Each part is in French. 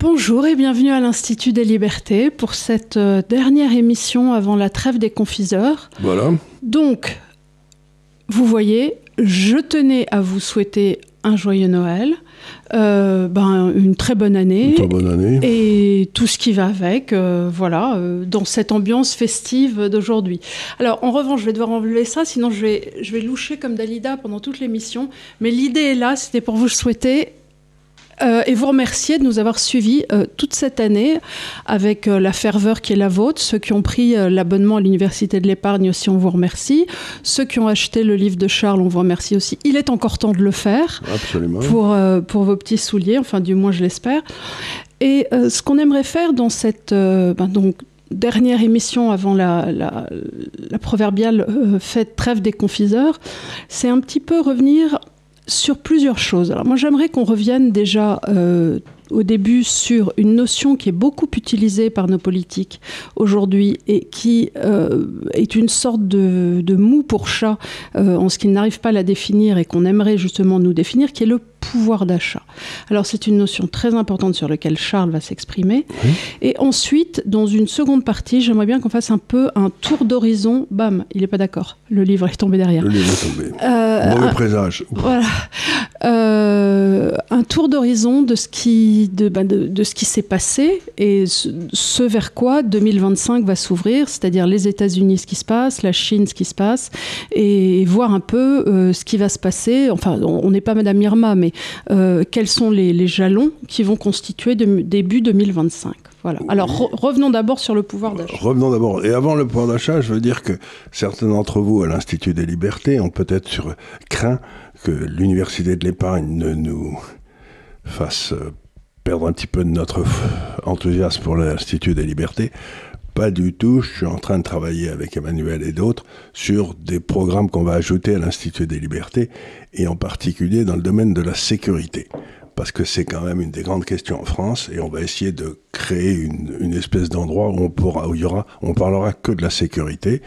Bonjour et bienvenue à l'Institut des Libertés pour cette dernière émission avant la trêve des confiseurs. Voilà. Donc, vous voyez, je tenais à vous souhaiter un joyeux Noël, une très bonne année. Une très bonne année. Et tout ce qui va avec, dans cette ambiance festive d'aujourd'hui. Alors, en revanche, je vais devoir enlever ça, sinon je vais loucher comme Dalida pendant toute l'émission. Mais l'idée est là, c'était pour vous souhaiter... et vous remercier de nous avoir suivis toute cette année avec la ferveur qui est la vôtre. Ceux qui ont pris l'abonnement à l'Université de l'Épargne aussi, on vous remercie. Ceux qui ont acheté le livre de Charles, on vous remercie aussi. Il est encore temps de le faire. Absolument. Pour vos petits souliers, enfin du moins je l'espère. Et ce qu'on aimerait faire dans cette dernière émission avant la proverbiale fête trêve des confiseurs, c'est un petit peu revenir sur plusieurs choses. Alors moi, j'aimerais qu'on revienne déjà au début sur une notion qui est beaucoup utilisée par nos politiques aujourd'hui et qui est une sorte de mou pour chat en ce qu'ils n'arrivent pas à la définir et qu'on aimerait justement nous définir, qui est le pouvoir d'achat. Alors c'est une notion très importante sur laquelle Charles va s'exprimer. Oui. Et ensuite, dans une seconde partie, j'aimerais bien qu'on fasse un peu un tour d'horizon. Bam, il n'est pas d'accord. Le livre est tombé derrière. Le livre est tombé. Mauvais présage. Voilà. Un tour d'horizon de ce qui s'est passé et ce vers quoi 2025 va s'ouvrir, c'est-à-dire les États-Unis, ce qui se passe, la Chine, ce qui se passe, et voir un peu ce qui va se passer. Enfin, on n'est pas Madame Irma, mais quels sont les jalons qui vont constituer début 2025. Voilà. Alors, revenons d'abord sur le pouvoir d'achat. Revenons d'abord. Et avant le pouvoir d'achat, je veux dire que certains d'entre vous à l'Institut des Libertés ont peut-être craint que l'Université de l'Épargne ne nous fasse perdre un petit peu de notre enthousiasme pour l'Institut des Libertés. Pas du tout. Je suis en train de travailler avec Emmanuel et d'autres sur des programmes qu'on va ajouter à l'Institut des Libertés, et en particulier dans le domaine de la sécurité. Parce que c'est quand même une des grandes questions en France, et on va essayer de créer une espèce d'endroit où on parlera que de la sécurité,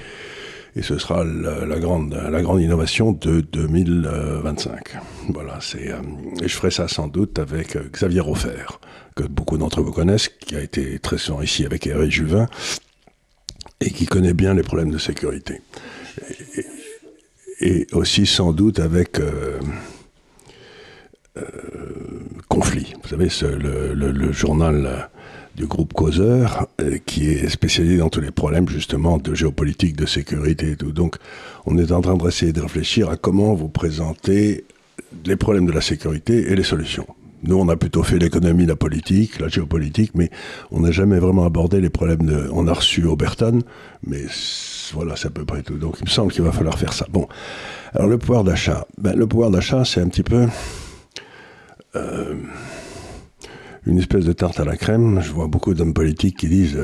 et ce sera la grande innovation de 2025. Voilà, et je ferai ça sans doute avec Xavier Offert, que beaucoup d'entre vous connaissent, qui a été très souvent ici avec Hervé Juvin, et qui connaît bien les problèmes de sécurité. Et aussi sans doute avec Conflit. Vous savez, le journal du groupe Causeur, qui est spécialisé dans tous les problèmes justement de géopolitique, de sécurité et tout. Donc on est en train d'essayer de réfléchir à comment vous présenter les problèmes de la sécurité et les solutions. Nous, on a plutôt fait l'économie, la politique, la géopolitique, mais on n'a jamais vraiment abordé les problèmes On a reçu Oberton, mais voilà, c'est à peu près tout. Donc il me semble qu'il va falloir faire ça. Bon, alors le pouvoir d'achat. Le pouvoir d'achat, c'est un petit peu une espèce de tarte à la crème. Je vois beaucoup d'hommes politiques qui disent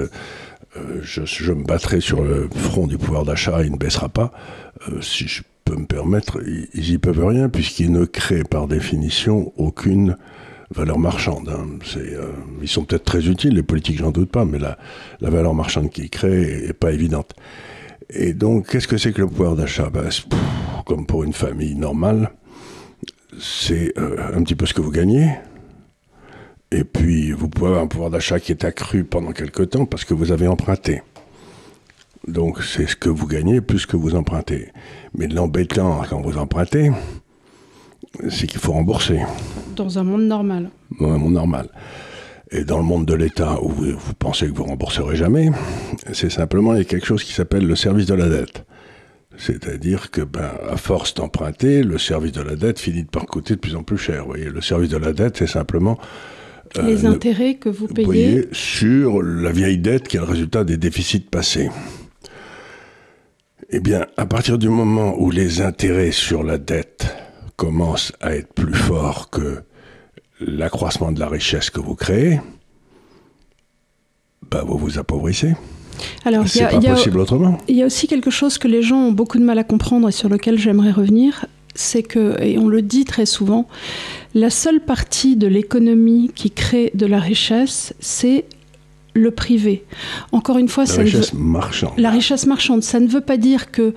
je me battrai sur le front du pouvoir d'achat, il ne baissera pas. Si je peux me permettre, ils n'y peuvent rien, puisqu'ils ne créent par définition aucune valeur marchande. Ils sont peut-être très utiles, les politiques, j'en doute pas, mais la valeur marchande qu'ils créent n'est pas évidente. Et donc, qu'est-ce que c'est que le pouvoir d'achat ? Comme pour une famille normale, c'est un petit peu ce que vous gagnez. Et puis, vous pouvez avoir un pouvoir d'achat qui est accru pendant quelque temps parce que vous avez emprunté. Donc, c'est ce que vous gagnez plus que vous empruntez. Mais l'embêtant, quand vous empruntez, c'est qu'il faut rembourser. Dans un monde normal. Dans un monde normal. Et dans le monde de l'État, où vous pensez que vous ne rembourserez jamais, c'est simplement, il y a quelque chose qui s'appelle le service de la dette. C'est-à-dire que, à force d'emprunter, le service de la dette finit par coûter de plus en plus cher. Vous voyez, le service de la dette, c'est simplement les intérêts que vous payez sur la vieille dette qui est le résultat des déficits passés. Eh bien, à partir du moment où les intérêts sur la dette commencent à être plus forts que l'accroissement de la richesse que vous créez, vous vous appauvrissez. Alors, c'est pas possible autrement. Il y a aussi quelque chose que les gens ont beaucoup de mal à comprendre et sur lequel j'aimerais revenir, c'est que, et on le dit très souvent, la seule partie de l'économie qui crée de la richesse, c'est le privé. Encore une fois, la richesse marchande. La richesse marchande, ça ne veut pas dire que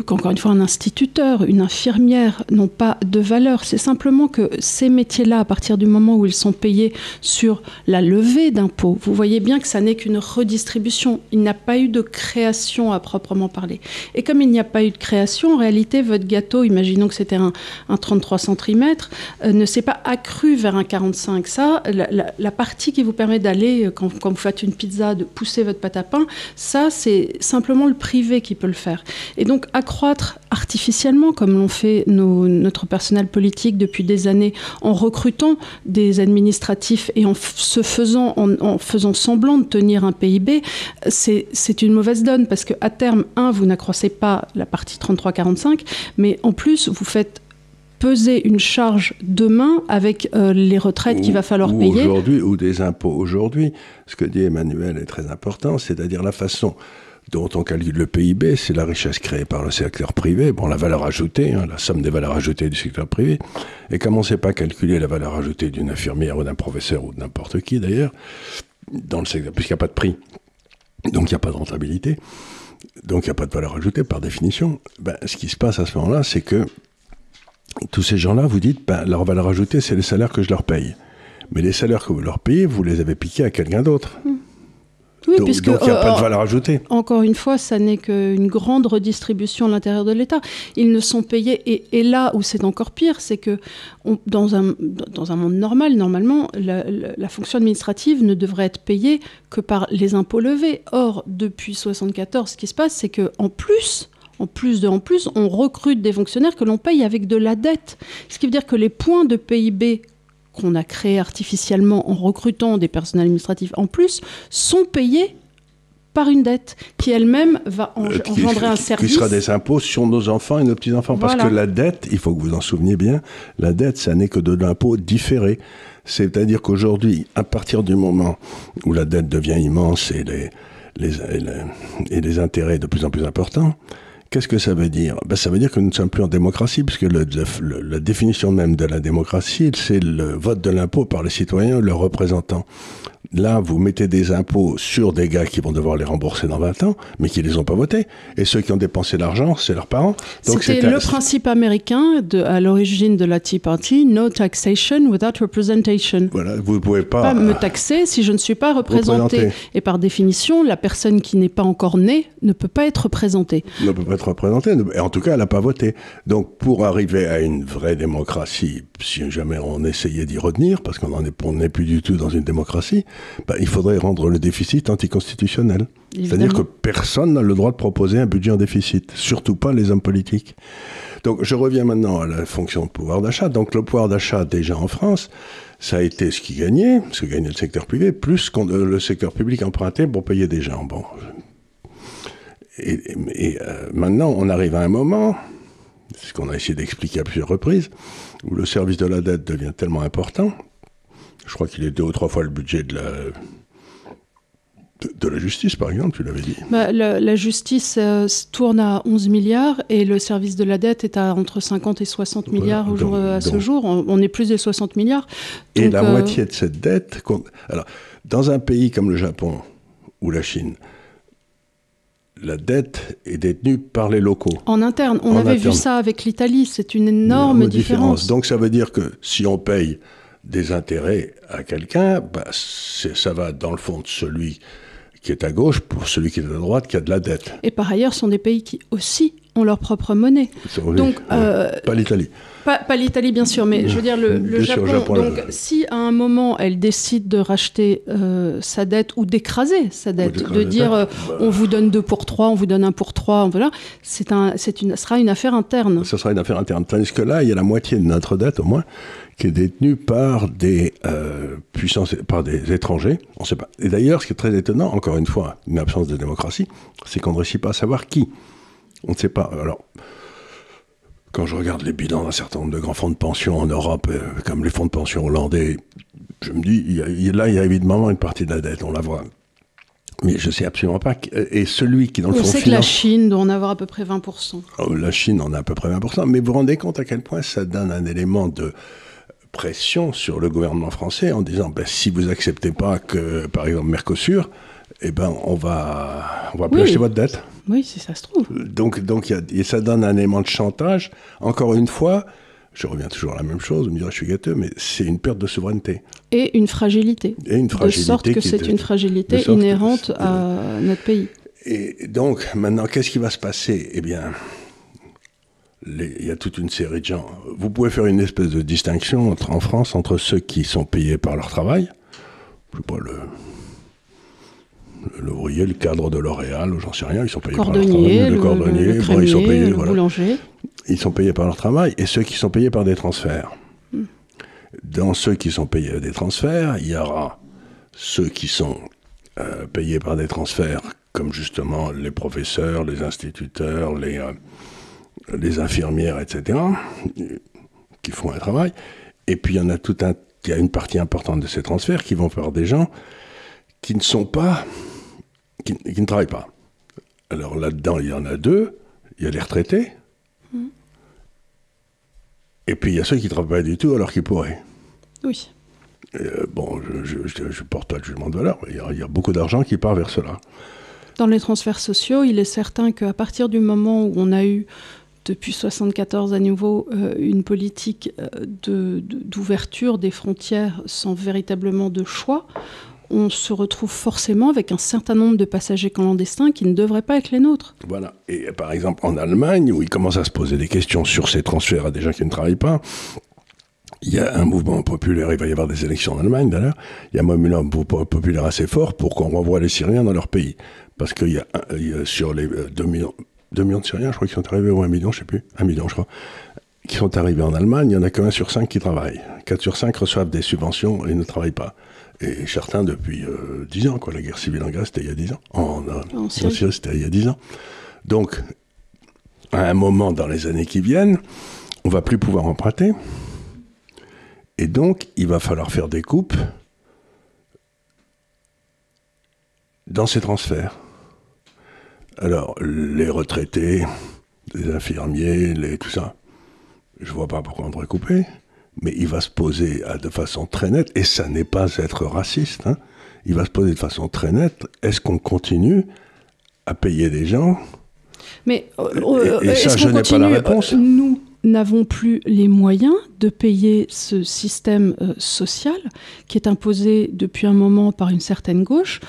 qu'encore une fois, un instituteur, une infirmière n'ont pas de valeur. C'est simplement que ces métiers-là, à partir du moment où ils sont payés sur la levée d'impôts, vous voyez bien que ça n'est qu'une redistribution. Il n'y a pas eu de création à proprement parler. Et comme il n'y a pas eu de création, en réalité, votre gâteau, imaginons que c'était un 33 centimètres, ne s'est pas accru vers un 45. Ça, la partie qui vous permet d'aller, quand vous faites une pizza, de pousser votre pâte à pain, ça, c'est simplement le privé qui peut le faire. Et donc, accroître artificiellement, comme l'ont fait notre personnel politique depuis des années, en recrutant des administratifs et en faisant semblant de tenir un PIB, c'est une mauvaise donne, parce qu'à terme, vous n'accroissez pas la partie 33-45, mais en plus, vous faites peser une charge demain avec les retraites qu'il va falloir payer. Aujourd'hui, ou des impôts. Aujourd'hui, ce que dit Emmanuel est très important, c'est-à-dire la façon dont on calcule le PIB, c'est la richesse créée par le secteur privé, la valeur ajoutée, la somme des valeurs ajoutées du secteur privé. Et comme on ne sait pas calculer la valeur ajoutée d'une infirmière ou d'un professeur ou de n'importe qui d'ailleurs, dans le secteur, puisqu'il n'y a pas de prix, donc il n'y a pas de rentabilité, donc il n'y a pas de valeur ajoutée par définition, ce qui se passe à ce moment-là, c'est que tous ces gens-là, vous dites, leur valeur ajoutée, c'est les salaires que je leur paye. Mais les salaires que vous leur payez, vous les avez piqués à quelqu'un d'autre. Oui, donc il n'y a pas de valeur ajoutée. Encore une fois, ça n'est qu'une grande redistribution à l'intérieur de l'État. Ils ne sont payés, et là où c'est encore pire, c'est que dans un monde normal, normalement, la fonction administrative ne devrait être payée que par les impôts levés. Or, depuis 1974, ce qui se passe, c'est qu'en plus, on recrute des fonctionnaires que l'on paye avec de la dette. Ce qui veut dire que les points de PIB qu'on a créés artificiellement en recrutant des personnels administratifs en plus sont payés par une dette qui elle-même va engendrer un service. Qui sera des impôts sur nos enfants et nos petits-enfants. Voilà. Parce que la dette, il faut que vous en souveniez bien, la dette, ça n'est que de l'impôt différé. C'est-à-dire qu'aujourd'hui, à partir du moment où la dette devient immense et les intérêts de plus en plus importants, qu'est-ce que ça veut dire ? Ça veut dire que nous ne sommes plus en démocratie, puisque la définition même de la démocratie, c'est le vote de l'impôt par les citoyens, leurs représentants. Là, vous mettez des impôts sur des gars qui vont devoir les rembourser dans 20 ans, mais qui ne les ont pas votés. Et ceux qui ont dépensé l'argent, c'est leurs parents. Donc c'était le principe américain à l'origine de la Tea Party, no taxation without representation. Voilà, vous ne pouvez pas me taxer si je ne suis pas représenté. Et par définition, la personne qui n'est pas encore née ne peut pas être représentée. Ne peut pas être représentée. Et en tout cas, elle n'a pas voté. Donc, pour arriver à une vraie démocratie, si jamais on essayait d'y retenir, parce qu'on n'est plus du tout dans une démocratie, il faudrait rendre le déficit anticonstitutionnel. Évidemment. C'est-à-dire que personne n'a le droit de proposer un budget en déficit, surtout pas les hommes politiques. Donc je reviens maintenant à la fonction de pouvoir d'achat. Donc le pouvoir d'achat déjà en France, ça a été ce qui gagnait, le secteur privé, plus le secteur public empruntait pour payer des gens. Bon. Et maintenant on arrive à un moment, c'est ce qu'on a essayé d'expliquer à plusieurs reprises, où le service de la dette devient tellement important. Je crois qu'il est 2 ou 3 fois le budget de la justice, par exemple, tu l'avais dit. La justice tourne à 11 milliards et le service de la dette est à entre 50 et 60 milliards à ce jour. On est plus de 60 milliards. Donc, et la moitié de cette dette... Alors, dans un pays comme le Japon ou la Chine, la dette est détenue par les locaux. En interne. On avait vu ça avec l'Italie. C'est une énorme différence. Donc ça veut dire que si on paye des intérêts à quelqu'un, ça va dans le fond de celui qui est à gauche pour celui qui est à droite qui a de la dette. Et par ailleurs, ce sont des pays qui aussi ont leur propre monnaie. Donc, pas l'Italie. Pas l'Italie, bien sûr, mais je veux dire le Japon. Donc, si à un moment, elle décide de racheter sa dette ou d'écraser sa dette, de dire on vous donne 2 pour 3, on vous donne 1 pour 3, voilà, ce sera une affaire interne. Ce sera une affaire interne. Tandis que là, il y a la moitié de notre dette, au moins, qui est détenue par des puissances, par des étrangers. On ne sait pas. Et d'ailleurs, ce qui est très étonnant, encore une fois, une absence de démocratie, c'est qu'on ne réussit pas à savoir qui. On ne sait pas. Alors, quand je regarde les bilans d'un certain nombre de grands fonds de pension en Europe, comme les fonds de pension hollandais, je me dis, il y a évidemment une partie de la dette, on la voit. Mais je ne sais absolument pas. Et celui qui, dans le fond, on sait que la Chine doit en avoir à peu près 20%. La Chine en a à peu près 20%. Mais vous vous rendez compte à quel point ça donne un élément de pression sur le gouvernement français en disant, si vous n'acceptez pas que, par exemple, Mercosur, on va plus acheter votre dette. Oui, si ça se trouve. Donc et ça donne un élément de chantage. Encore une fois, je reviens toujours à la même chose, vous me direz je suis gâteux, mais c'est une perte de souveraineté. Et une fragilité. De sorte que c'est une fragilité inhérente à notre pays. Et donc, maintenant, qu'est-ce qui va se passer? Eh bien, il y a toute une série de gens. Vous pouvez faire une espèce de distinction en France entre ceux qui sont payés par leur travail, je sais pas, l'ouvrier, le cadre de L'Oréal, j'en sais rien, ils sont payés par leur travail. Le cordonnier, le crémier, ils sont payés, le boulanger. Ils sont payés par leur travail, et ceux qui sont payés par des transferts. Dans ceux qui sont payés par des transferts, il y aura ceux qui sont payés par des transferts, comme justement les professeurs, les instituteurs, les infirmières, etc., qui font un travail. Et puis il y a une partie importante de ces transferts qui vont par des gens qui ne sont pas, qui ne travaillent pas. Alors là-dedans, il y en a deux. Il y a les retraités. Et puis il y a ceux qui ne travaillent pas du tout alors qu'ils pourraient. Oui. Bon, je ne porte pas de jugement de valeur, mais il y a beaucoup d'argent qui part vers cela. Dans les transferts sociaux, il est certain qu'à partir du moment où on a eu, depuis 1974 à nouveau, une politique d'ouverture des frontières sans véritablement de choix, on se retrouve forcément avec un certain nombre de passagers clandestins qui ne devraient pas être les nôtres. Voilà. Et par exemple, en Allemagne, où ils commencent à se poser des questions sur ces transferts à des gens qui ne travaillent pas, il y a un mouvement populaire, il va y avoir des élections en Allemagne d'ailleurs, il y a un mouvement populaire assez fort pour qu'on renvoie les Syriens dans leur pays. Parce qu'il y a sur les 2 millions de Syriens, je crois, qui sont arrivés, ou 1 million, je ne sais plus, 1 million je crois, qui sont arrivés en Allemagne, il n'y en a que 1 sur 5 qui travaillent. 4 sur 5 reçoivent des subventions et ne travaillent pas. Et certains depuis 10 ans, quoi. La guerre civile en Grèce, c'était il y a 10 ans. En Syrie, c'était il y a 10 ans. Donc, à un moment dans les années qui viennent, on ne va plus pouvoir emprunter. Et donc, il va falloir faire des coupes dans ces transferts. Alors, les retraités, les infirmiers, tout ça, je ne vois pas pourquoi on devrait couper, mais il va se poser de façon très nette, et ça n'est pas être raciste, hein, il va se poser de façon très nette, est-ce qu'on continue à payer des gens? Mais et ça, je n'ai pas la réponse. Nous n'avons plus les moyens de payer ce système social qui est imposé depuis un moment par une certaine gauche,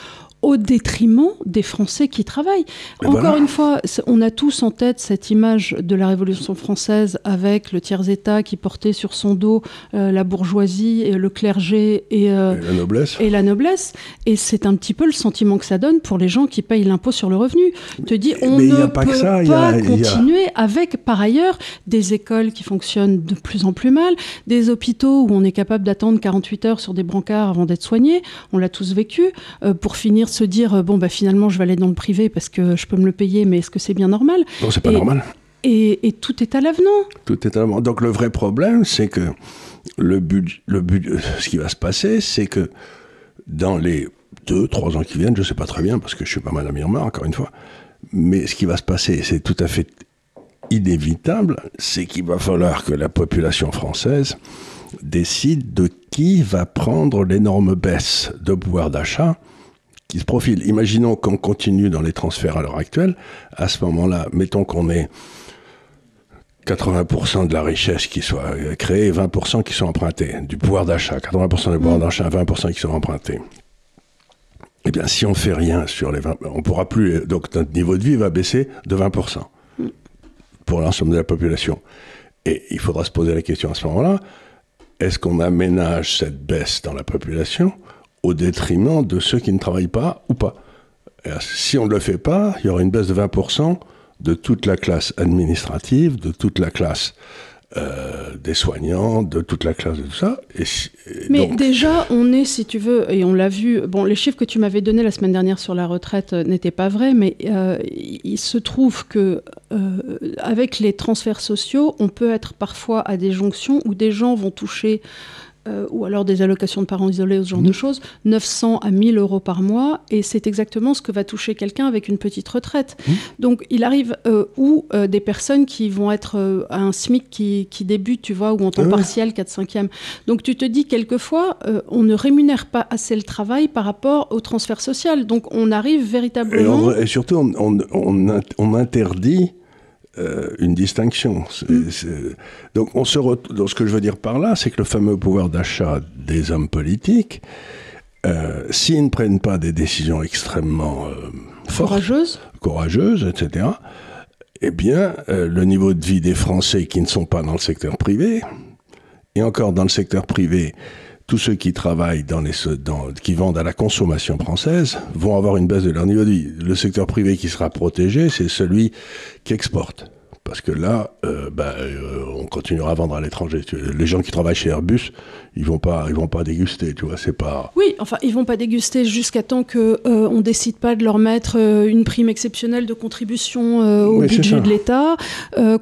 au détriment des Français qui travaillent. Encore une fois, on a tous en tête cette image de la Révolution française avec le tiers-État qui portait sur son dos la bourgeoisie, et le clergé et la noblesse. Et c'est un petit peu le sentiment que ça donne pour les gens qui payent l'impôt sur le revenu. Te dis, on ne peut pas continuer avec, par ailleurs, des écoles qui fonctionnent de plus en plus mal, des hôpitaux où on est capable d'attendre 48 heures sur des brancards avant d'être soigné. On l'a tous vécu. Pour finir, se dire finalement je vais aller dans le privé parce que je peux me le payer, mais est-ce que c'est bien normal? Non, c'est pas normal. Et tout est à l'avenant. Tout est à l'avenant. Donc le vrai problème, c'est que ce qui va se passer, c'est que dans les 2-3 ans qui viennent, je sais pas très bien parce que je suis pas mal à Myanmar, encore une fois, mais ce qui va se passer, c'est tout à fait inévitable, c'est qu'il va falloir que la population française décide de qui va prendre l'énorme baisse de pouvoir d'achat qui se profile. Imaginons qu'on continue dans les transferts à l'heure actuelle. À ce moment-là, mettons qu'on ait 80% de la richesse qui soit créée et 20% qui sont empruntés. Du pouvoir d'achat. 80% du pouvoir d'achat, 20% qui sont empruntés. Eh bien, si on ne fait rien sur les 20%, on ne pourra plus... Donc, notre niveau de vie va baisser de 20% pour l'ensemble de la population. Et il faudra se poser la question à ce moment-là, est-ce qu'on aménage cette baisse dans la population au détriment de ceux qui ne travaillent pas ou pas? Et si on ne le fait pas, il y aura une baisse de 20% de toute la classe administrative, de toute la classe des soignants, de toute la classe de tout ça. Mais donc... déjà, on est, si tu veux, et on l'a vu, les chiffres que tu m'avais donnés la semaine dernière sur la retraite n'étaient pas vrais, mais il se trouve que avec les transferts sociaux, on peut être parfois à des jonctions où des gens vont toucher ou alors des allocations de parents isolés ou ce genre de choses, 900 à 1000 euros par mois, et c'est exactement ce que va toucher quelqu'un avec une petite retraite. Donc il arrive, ou des personnes qui vont être à un SMIC qui débute, tu vois, ou en temps partiel, 4/5e. Donc tu te dis, quelquefois, on ne rémunère pas assez le travail par rapport au transfert social. Donc on arrive véritablement... Et surtout, on interdit une distinction. Donc, donc, ce que je veux dire par là, c'est que le fameux pouvoir d'achat des hommes politiques, s'ils ne prennent pas des décisions extrêmement fortes, courageuses, etc., eh bien, le niveau de vie des Français qui ne sont pas dans le secteur privé, et encore dans le secteur privé, tous ceux qui travaillent qui vendent à la consommation française vont avoir une baisse de leur niveau de vie. Le secteur privé qui sera protégé, c'est celui qui exporte. Parce que là, on continuera à vendre à l'étranger. Les gens qui travaillent chez Airbus, ils vont pas déguster, tu vois, c'est pas... Oui, enfin, ils vont pas déguster jusqu'à temps qu'on décide pas de leur mettre une prime exceptionnelle de contribution au budget de l'État,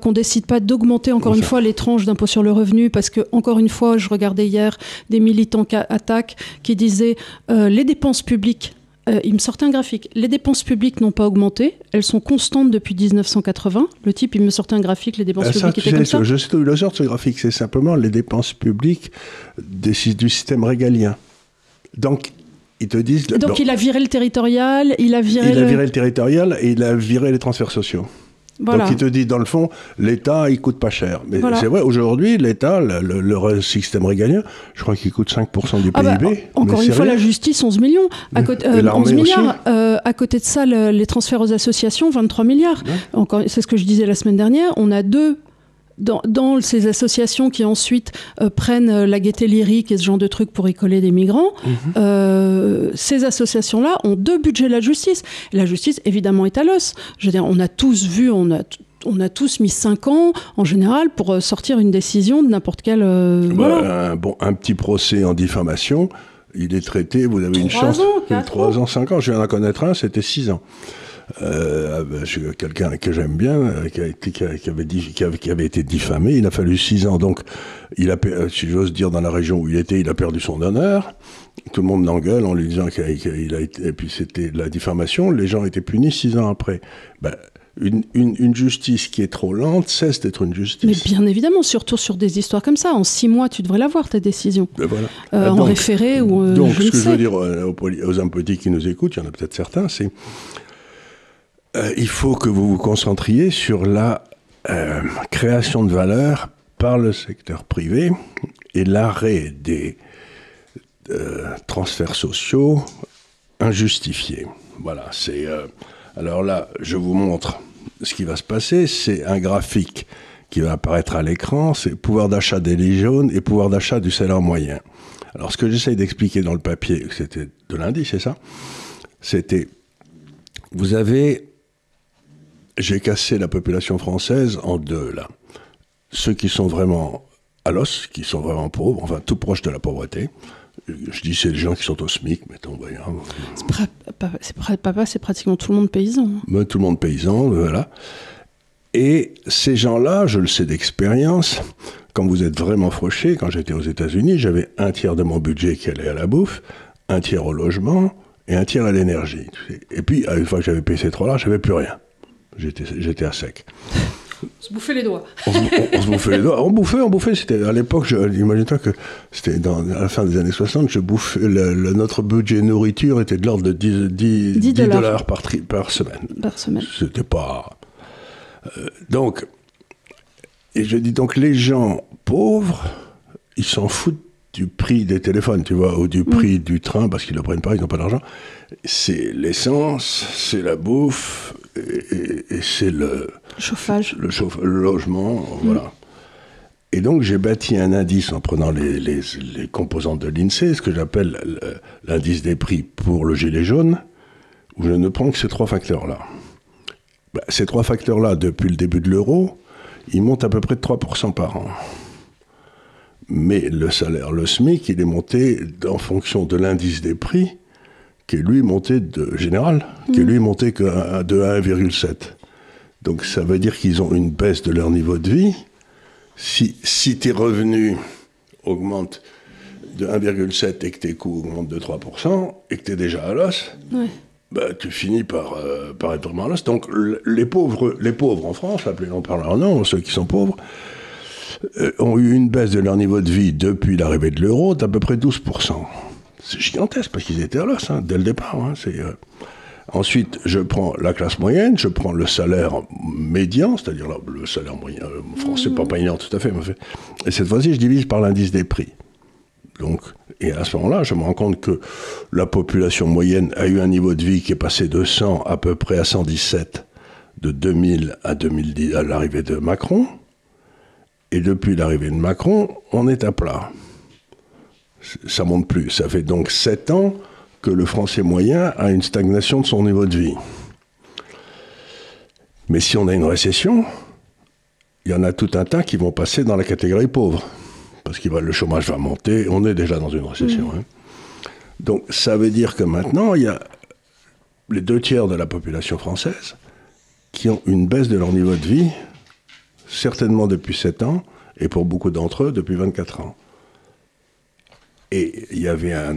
qu'on décide pas d'augmenter encore une fois les tranches d'impôt sur le revenu, parce que, encore une fois, je regardais hier des militants attaques qui disaient les dépenses publiques. Il me sortait un graphique. Les dépenses publiques n'ont pas augmenté. Elles sont constantes depuis 1980. Le type, il me sortait un graphique, les dépenses publiques étaient comme ça. Je sais où il sort ce graphique. C'est simplement les dépenses publiques du système régalien. Donc, ils te disent... Donc, il a viré le territorial, il a viré le territorial et il a viré les transferts sociaux. Voilà. Donc, il te dit, dans le fond, l'État, il coûte pas cher. Mais c'est vrai, aujourd'hui, l'État, le système régalien, je crois qu'il coûte 5% du PIB. Encore une fois, la justice, 11 millions. 11 milliards. À côté de ça, les transferts aux associations, 23 milliards. Ouais. C'est ce que je disais la semaine dernière. On a deux... Dans ces associations qui ensuite prennent la gaieté lyrique et ce genre de trucs pour y coller des migrants, ces associations-là ont deux budgets de la justice. Et la justice, évidemment, est à l'os. Je veux dire, on a tous vu, on a tous mis 5 ans, en général, pour sortir une décision de n'importe quel... un petit procès en diffamation, il est traité, vous avez une chance... 3 ans, 5 ans. Je viens d'en connaître un, c'était 6 ans. Quelqu'un que j'aime bien, qui avait été diffamé, il a fallu 6 ans. Donc, si j'ose dire, dans la région où il était, il a perdu son honneur. Tout le monde l'engueule en lui disant qu'il a été... Et puis, c'était la diffamation. Les gens étaient punis 6 ans après. Une justice qui est trop lente cesse d'être une justice. Mais bien évidemment, surtout sur des histoires comme ça. En 6 mois, tu devrais l'avoir, ta décision. Voilà. En référé ou... donc, ce que je veux dire aux hommes politiques qui nous écoutent, il y en a peut-être certains, c'est... il faut que vous vous concentriez sur la création de valeur par le secteur privé et l'arrêt des transferts sociaux injustifiés. Voilà, alors là, je vous montre ce qui va se passer. C'est un graphique qui va apparaître à l'écran. C'est pouvoir d'achat des gilets jaunes et pouvoir d'achat du salaire moyen. Alors, ce que j'essaye d'expliquer dans le papier, c'était de lundi, c'est ça ? C'était, vous avez... J'ai cassé la population française en deux, là. Ceux qui sont vraiment à l'os, qui sont vraiment pauvres, enfin, tout proche de la pauvreté. Je dis, c'est les gens qui sont au SMIC, mettons, voyons. C'est pratiquement tout le monde paysan. Mais tout le monde paysan, voilà. Et ces gens-là, je le sais d'expérience, quand vous êtes vraiment fauché, quand j'étais aux États-Unis, j'avais 1/3 de mon budget qui allait à la bouffe, 1/3 au logement et 1/3 à l'énergie. Et puis, une fois que j'avais payé ces 3-là, j'avais plus rien. J'étais à sec. On se bouffait les doigts. On se bouffait les doigts. On bouffait. C'était, à l'époque, imagine-toi que c'était à la fin des années 60, je bouffais, notre budget nourriture était de l'ordre de 10 dollars par semaine. Par semaine. C'était pas... donc, et je dis donc, les gens pauvres, ils s'en foutent du prix des téléphones, tu vois, ou du prix du train, parce qu'ils ne le prennent pas, ils n'ont pas d'argent. C'est l'essence, c'est la bouffe, et c'est le chauffage, le logement, voilà. Et donc j'ai bâti un indice en prenant les composantes de l'INSEE, ce que j'appelle l'indice des prix pour le gilet jaune, où je ne prends que ces 3 facteurs-là. Ces 3 facteurs-là, depuis le début de l'euro, ils montent à peu près de 3% par an. Mais le salaire, le SMIC, il est monté en fonction de l'indice des prix, qui est lui monté général, qui est lui monté de 1,7. Donc ça veut dire qu'ils ont une baisse de leur niveau de vie. Si tes revenus augmentent de 1,7 et que tes coûts augmentent de 3% et que tu es déjà à l'os, tu finis par être vraiment à l'os. Donc les pauvres en France, appelons par leur nom, ceux qui sont pauvres, ont eu une baisse de leur niveau de vie depuis l'arrivée de l'euro d'à peu près 12%. C'est gigantesque parce qu'ils étaient à l'os dès le départ. Ensuite, je prends la classe moyenne, je prends le salaire médian, c'est-à-dire le salaire moyen français, pas moyen tout à fait, et cette fois-ci, je divise par l'indice des prix. Donc, et à ce moment-là, je me rends compte que la population moyenne a eu un niveau de vie qui est passé de 100 à peu près à 117 de 2000 à 2010, à l'arrivée de Macron. Et depuis l'arrivée de Macron, on est à plat. Ça ne monte plus. Ça fait donc 7 ans que le Français moyen a une stagnation de son niveau de vie. Mais si on a une récession, il y en a tout un tas qui vont passer dans la catégorie pauvre. Parce que le chômage va monter, on est déjà dans une récession. Donc ça veut dire que maintenant, il y a les 2/3 de la population française qui ont une baisse de leur niveau de vie, certainement depuis 7 ans, et pour beaucoup d'entre eux, depuis 24 ans. Et il y avait un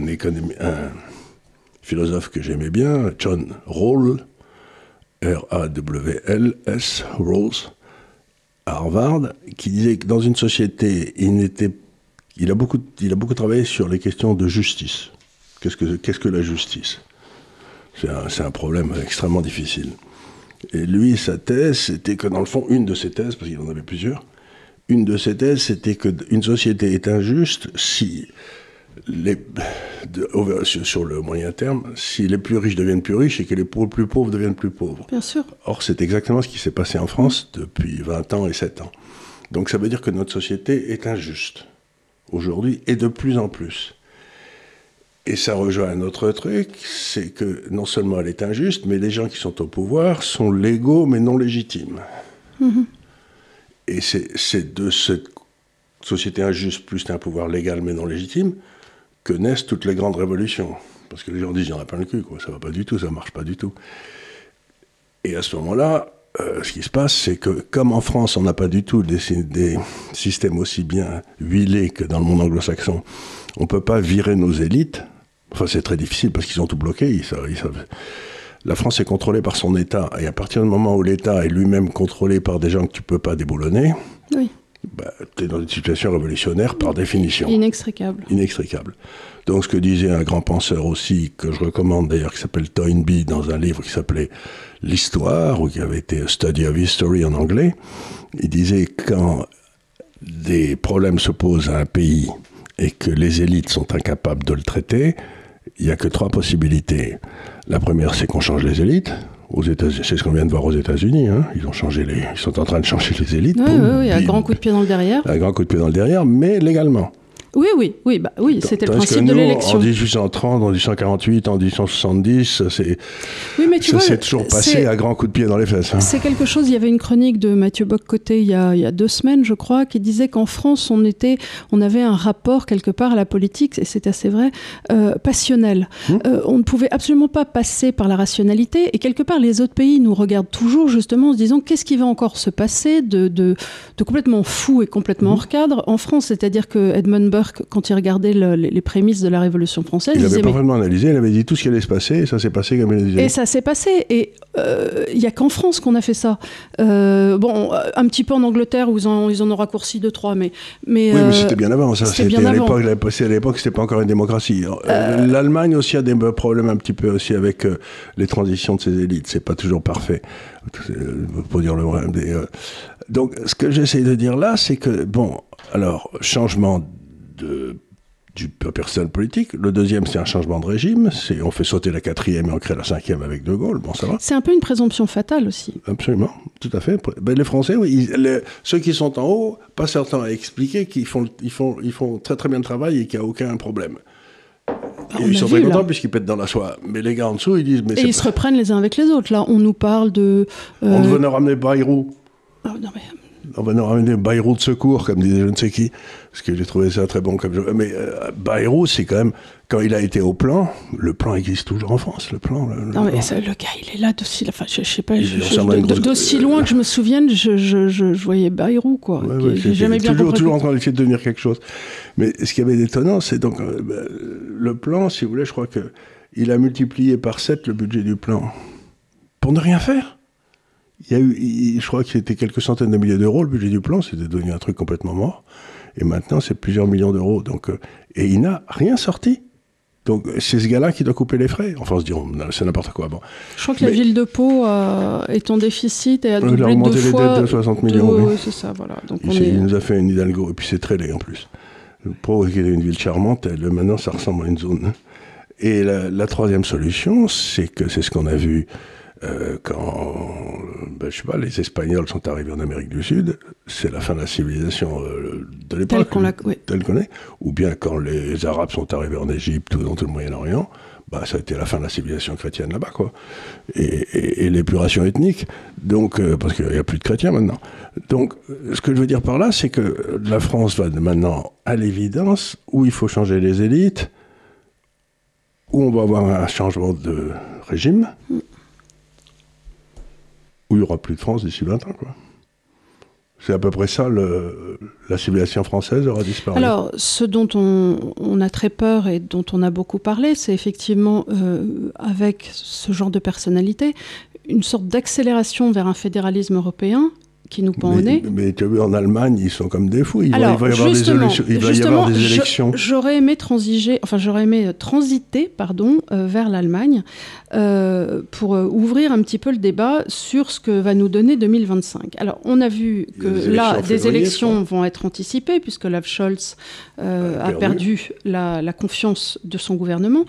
philosophe que j'aimais bien, John Rawls, R-A-W-L-S, Rawls, à Harvard, qui disait que dans une société, il a beaucoup travaillé sur les questions de justice. Qu'est-ce que la justice ? C'est un problème extrêmement difficile. Et lui, sa thèse, c'était que dans le fond, une de ses thèses, parce qu'il en avait plusieurs, une de ses thèses, c'était qu'une société est injuste si sur le moyen terme, si les plus riches deviennent plus riches et que les plus pauvres deviennent plus pauvres. Bien sûr. Or, c'est exactement ce qui s'est passé en France depuis 20 ans et 7 ans. Donc ça veut dire que notre société est injuste, aujourd'hui, et de plus en plus. Et ça rejoint un autre truc, c'est que non seulement elle est injuste, mais les gens qui sont au pouvoir sont légaux mais non légitimes. Et c'est de cette société injuste plus un pouvoir légal mais non légitime que naissent toutes les grandes révolutions. Parce que les gens disent, il y en a plein le cul, quoi. Ça va pas du tout, ça marche pas du tout. Et à ce moment-là, ce qui se passe, c'est que comme en France, on n'a pas du tout des systèmes aussi bien huilés que dans le monde anglo-saxon, on peut pas virer nos élites. Enfin, c'est très difficile parce qu'ils ont tout bloqué. Ils savent. La France est contrôlée par son État. Et à partir du moment où l'État est lui-même contrôlé par des gens que tu peux pas déboulonner, tu es dans une situation révolutionnaire par définition. Inextricable. Donc, ce que disait un grand penseur aussi, que je recommande d'ailleurs, qui s'appelle Toynbee, dans un livre qui s'appelait L'Histoire, ou qui avait été Study of History en anglais, il disait quand des problèmes se posent à un pays et que les élites sont incapables de le traiter, il n'y a que 3 possibilités. La première, c'est qu'on change les élites. Aux États-Unis, c'est ce qu'on vient de voir aux États-Unis. Ils sont en train de changer les élites. Oui, un grand coup de pied dans le derrière. Un grand coup de pied dans le derrière, mais légalement. Oui, c'était le principe de l'élection. En 1830, en 1848, en 1870, c'est toujours passé à grands coups de pied dans les fesses. C'est quelque chose, il y avait une chronique de Mathieu Bock-Côté il y a 2 semaines, je crois, qui disait qu'en France, on avait un rapport quelque part à la politique, et c'est assez vrai, passionnel. On ne pouvait absolument pas passer par la rationalité, et quelque part, les autres pays nous regardent toujours justement en se disant qu'est-ce qui va encore se passer de complètement fou et complètement hors cadre en France, c'est-à-dire que Edmund Burke, quand il regardait les prémices de la Révolution française, il avait parfaitement analysé, il avait dit tout ce qui allait se passer, et ça s'est passé comme il disait. Et ça s'est passé, et il n'y a qu'en France qu'on a fait ça. Un petit peu en Angleterre, où ils en ont raccourci 2-3, mais... Oui, mais c'était bien avant, ça. C'était à l'époque, c'était pas encore une démocratie. L'Allemagne aussi a des problèmes un petit peu aussi avec les transitions de ses élites, c'est pas toujours parfait, pour dire le vrai. Donc, ce que j'essaie de dire là, c'est que, changement du personnel politique. Le deuxième, c'est un changement de régime. On fait sauter la 4e et on crée la 5e avec De Gaulle. Bon, ça va. C'est un peu une présomption fatale aussi. Absolument, tout à fait. Les Français, oui, ceux qui sont en haut passent leur temps à expliquer qu'ils font très très bien le travail et qu'il n'y a aucun problème. Ils sont très contents puisqu'ils pètent dans la soie. Mais les gars en dessous, ils disent... Et ils se reprennent les uns avec les autres. Là, on nous parle de... On ne venait ramener Bayrou. Oh, non, mais... On va nous ramener Bayrou de secours, comme disait je ne sais qui, parce que j'ai trouvé ça très bon comme jeu. Mais Bayrou, c'est quand même, quand il a été au plan, le plan existe toujours en France, le plan. Non, mais le gars, il est là d'aussi, enfin, je sais pas, d'aussi loin que je me souvienne, je voyais Bayrou, quoi. Ouais, j'ai jamais bien compris. Toujours en train d'essayer de devenir quelque chose. Mais ce qui avait d'étonnant, c'est donc, le plan, si vous voulez, je crois qu'il a multiplié par 7 le budget du plan. Pour ne rien faire. Il y a eu, je crois que c'était quelques centaines de milliers d'euros, le budget du plan, c'était devenu un truc complètement mort. Et maintenant, c'est plusieurs millions d'euros. Donc, et il n'a rien sorti. Donc, c'est ce gars-là qui doit couper les frais. Enfin, on se dit, c'est n'importe quoi. Bon. Je crois que la ville de Pau est en déficit et a doublé 2 fois. Il a augmenté les dettes de 60 millions. Oui, c'est ça, voilà. Donc il nous a fait une Hidalgo. Et puis, c'est très laid, en plus. Pau, qui est une ville charmante, maintenant, ça ressemble à une zone. Et la troisième solution, c'est ce qu'on a vu quand, je sais pas, les Espagnols sont arrivés en Amérique du Sud, c'est la fin de la civilisation de l'époque, telle qu'on est. Ou bien quand les Arabes sont arrivés en Égypte ou dans tout le Moyen-Orient, ça a été la fin de la civilisation chrétienne là-bas, quoi. Et l'épuration ethnique, donc, parce qu'il n'y a plus de chrétiens maintenant. Donc, ce que je veux dire par là, c'est que la France va maintenant, à l'évidence, où il faut changer les élites, où on va avoir un changement de régime, où il n'y aura plus de France d'ici 20 ans, quoi. C'est à peu près ça, la civilisation française aura disparu. Alors, ce dont on a très peur et dont on a beaucoup parlé, c'est effectivement, avec ce genre de personnalité, une sorte d'accélération vers un fédéralisme européen qui nous pend au nez. Mais tu as vu, en Allemagne, ils sont comme des fous. Il va y avoir des élections. Il va y avoir des élections. J'aurais aimé transiter, vers l'Allemagne pour ouvrir un petit peu le débat sur ce que va nous donner 2025. Alors, on a vu que là, des élections vont être anticipées, puisque Olaf Scholz a perdu la confiance de son gouvernement.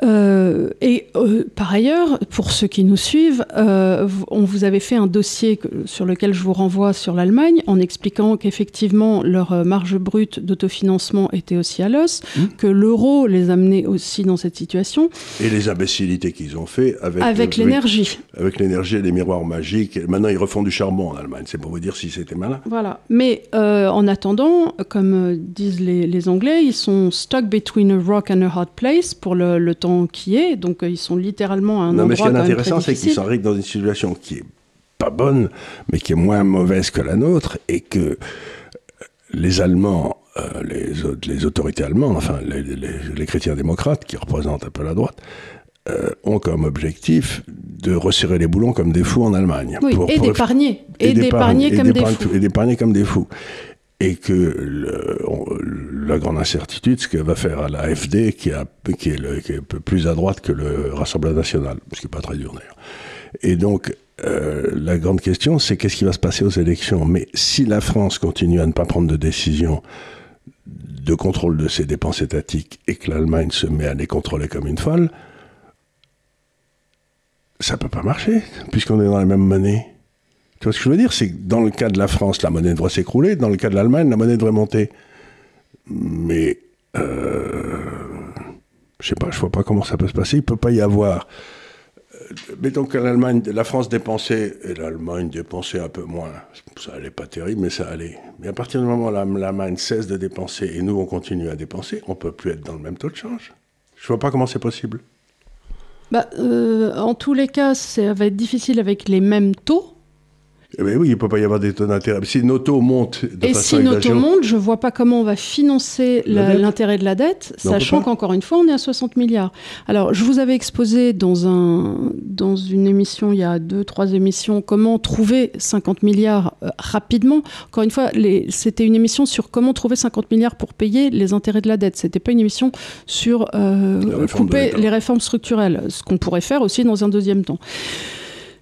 Par ailleurs, pour ceux qui nous suivent, on vous avait fait un dossier sur lequel je vous renvoie sur l'Allemagne, en expliquant qu'effectivement leur marge brute d'autofinancement était aussi à l'os, que l'euro les amenait aussi dans cette situation. Et les imbécilités qu'ils ont fait avec l'énergie. Avec l'énergie et les miroirs magiques. Et maintenant, ils refont du charbon en Allemagne. C'est pour vous dire si c'était malin. Voilà. Mais en attendant, comme disent les Anglais, ils sont stuck between a rock and a hard place pour le temps qui est, donc ils sont littéralement à un endroit quand même très difficile. Mais ce qui est intéressant, c'est qu'ils s'arrivent dans une situation qui est pas bonne, mais qui est moins mauvaise que la nôtre, et que les Allemands, les autorités allemandes, enfin les chrétiens démocrates, qui représentent un peu la droite, ont comme objectif de resserrer les boulons comme des fous en Allemagne. Oui, d'épargner comme des fous. Et que la grande incertitude, ce que va faire la AfD, qui est un peu plus à droite que le Rassemblement national, ce qui n'est pas très dur d'ailleurs. Et donc, la grande question, c'est qu'est-ce qui va se passer aux élections. Mais si la France continue à ne pas prendre de décision de contrôle de ses dépenses étatiques et que l'Allemagne se met à les contrôler comme une folle, ça ne peut pas marcher, puisqu'on est dans la même monnaie. Tu vois ce que je veux dire? C'est que dans le cas de la France, la monnaie devrait s'écrouler. Dans le cas de l'Allemagne, la monnaie devrait monter. Mais, je sais pas, je vois pas comment ça peut se passer. Il peut pas y avoir... mettons que la France dépensait, et l'Allemagne dépensait un peu moins. Ça allait pas terrible, mais ça allait. Mais à partir du moment où l'Allemagne cesse de dépenser et nous, on continue à dépenser, on peut plus être dans le même taux de change. Je vois pas comment c'est possible. En tous les cas, ça va être difficile avec les mêmes taux. Eh bien oui, il ne peut pas y avoir des taux d'intérêt. Si nos taux montent de façon exagérée... Et si nos taux montent, je ne vois pas comment on va financer l'intérêt de la dette, sachant qu'encore une fois, on est à 60 milliards. Alors, je vous avais exposé dans une émission, il y a 2-3 émissions, comment trouver 50 milliards rapidement. Encore une fois, c'était une émission sur comment trouver 50 milliards pour payer les intérêts de la dette. Ce n'était pas une émission sur couper les réformes structurelles, ce qu'on pourrait faire aussi dans un deuxième temps.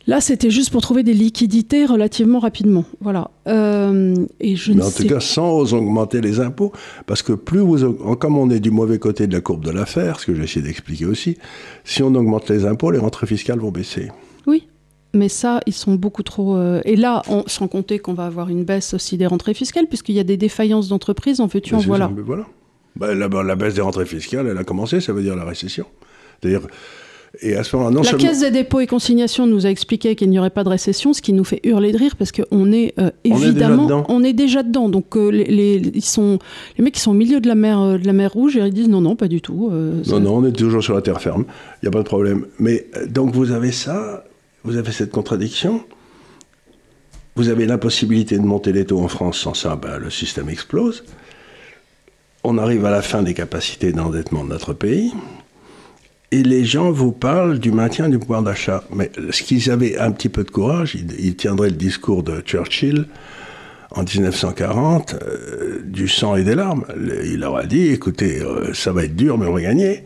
Là, c'était juste pour trouver des liquidités relativement rapidement. Voilà. Et mais en tout cas, sans augmenter les impôts, parce que comme on est du mauvais côté de la courbe de l'affaire, ce que j'ai essayé d'expliquer aussi, si on augmente les impôts, les rentrées fiscales vont baisser. Oui, mais ça, ils sont beaucoup trop... Et là, sans compter qu'on va avoir une baisse aussi des rentrées fiscales, puisqu'il y a des défaillances d'entreprises, en veux-tu, en voilà. Voilà. La baisse des rentrées fiscales, elle a commencé, ça veut dire la récession. C'est-à-dire... Et à ce moment-là, la Caisse des dépôts et consignations nous a expliqué qu'il n'y aurait pas de récession, ce qui nous fait hurler de rire parce qu'on est évidemment, on est déjà dedans. Donc les mecs qui sont au milieu de la mer Rouge, ils disent non, pas du tout. Non, on est toujours sur la terre ferme. Il n'y a pas de problème. Mais donc vous avez ça, vous avez cette contradiction. Vous avez l'impossibilité de monter les taux en France. Sans ça, le système explose. On arrive à la fin des capacités d'endettement de notre pays. Et les gens vous parlent du maintien du pouvoir d'achat. Mais s'ils avaient un petit peu de courage, ils tiendraient le discours de Churchill en 1940, du sang et des larmes. Il leur a dit, écoutez, ça va être dur, mais on va gagner.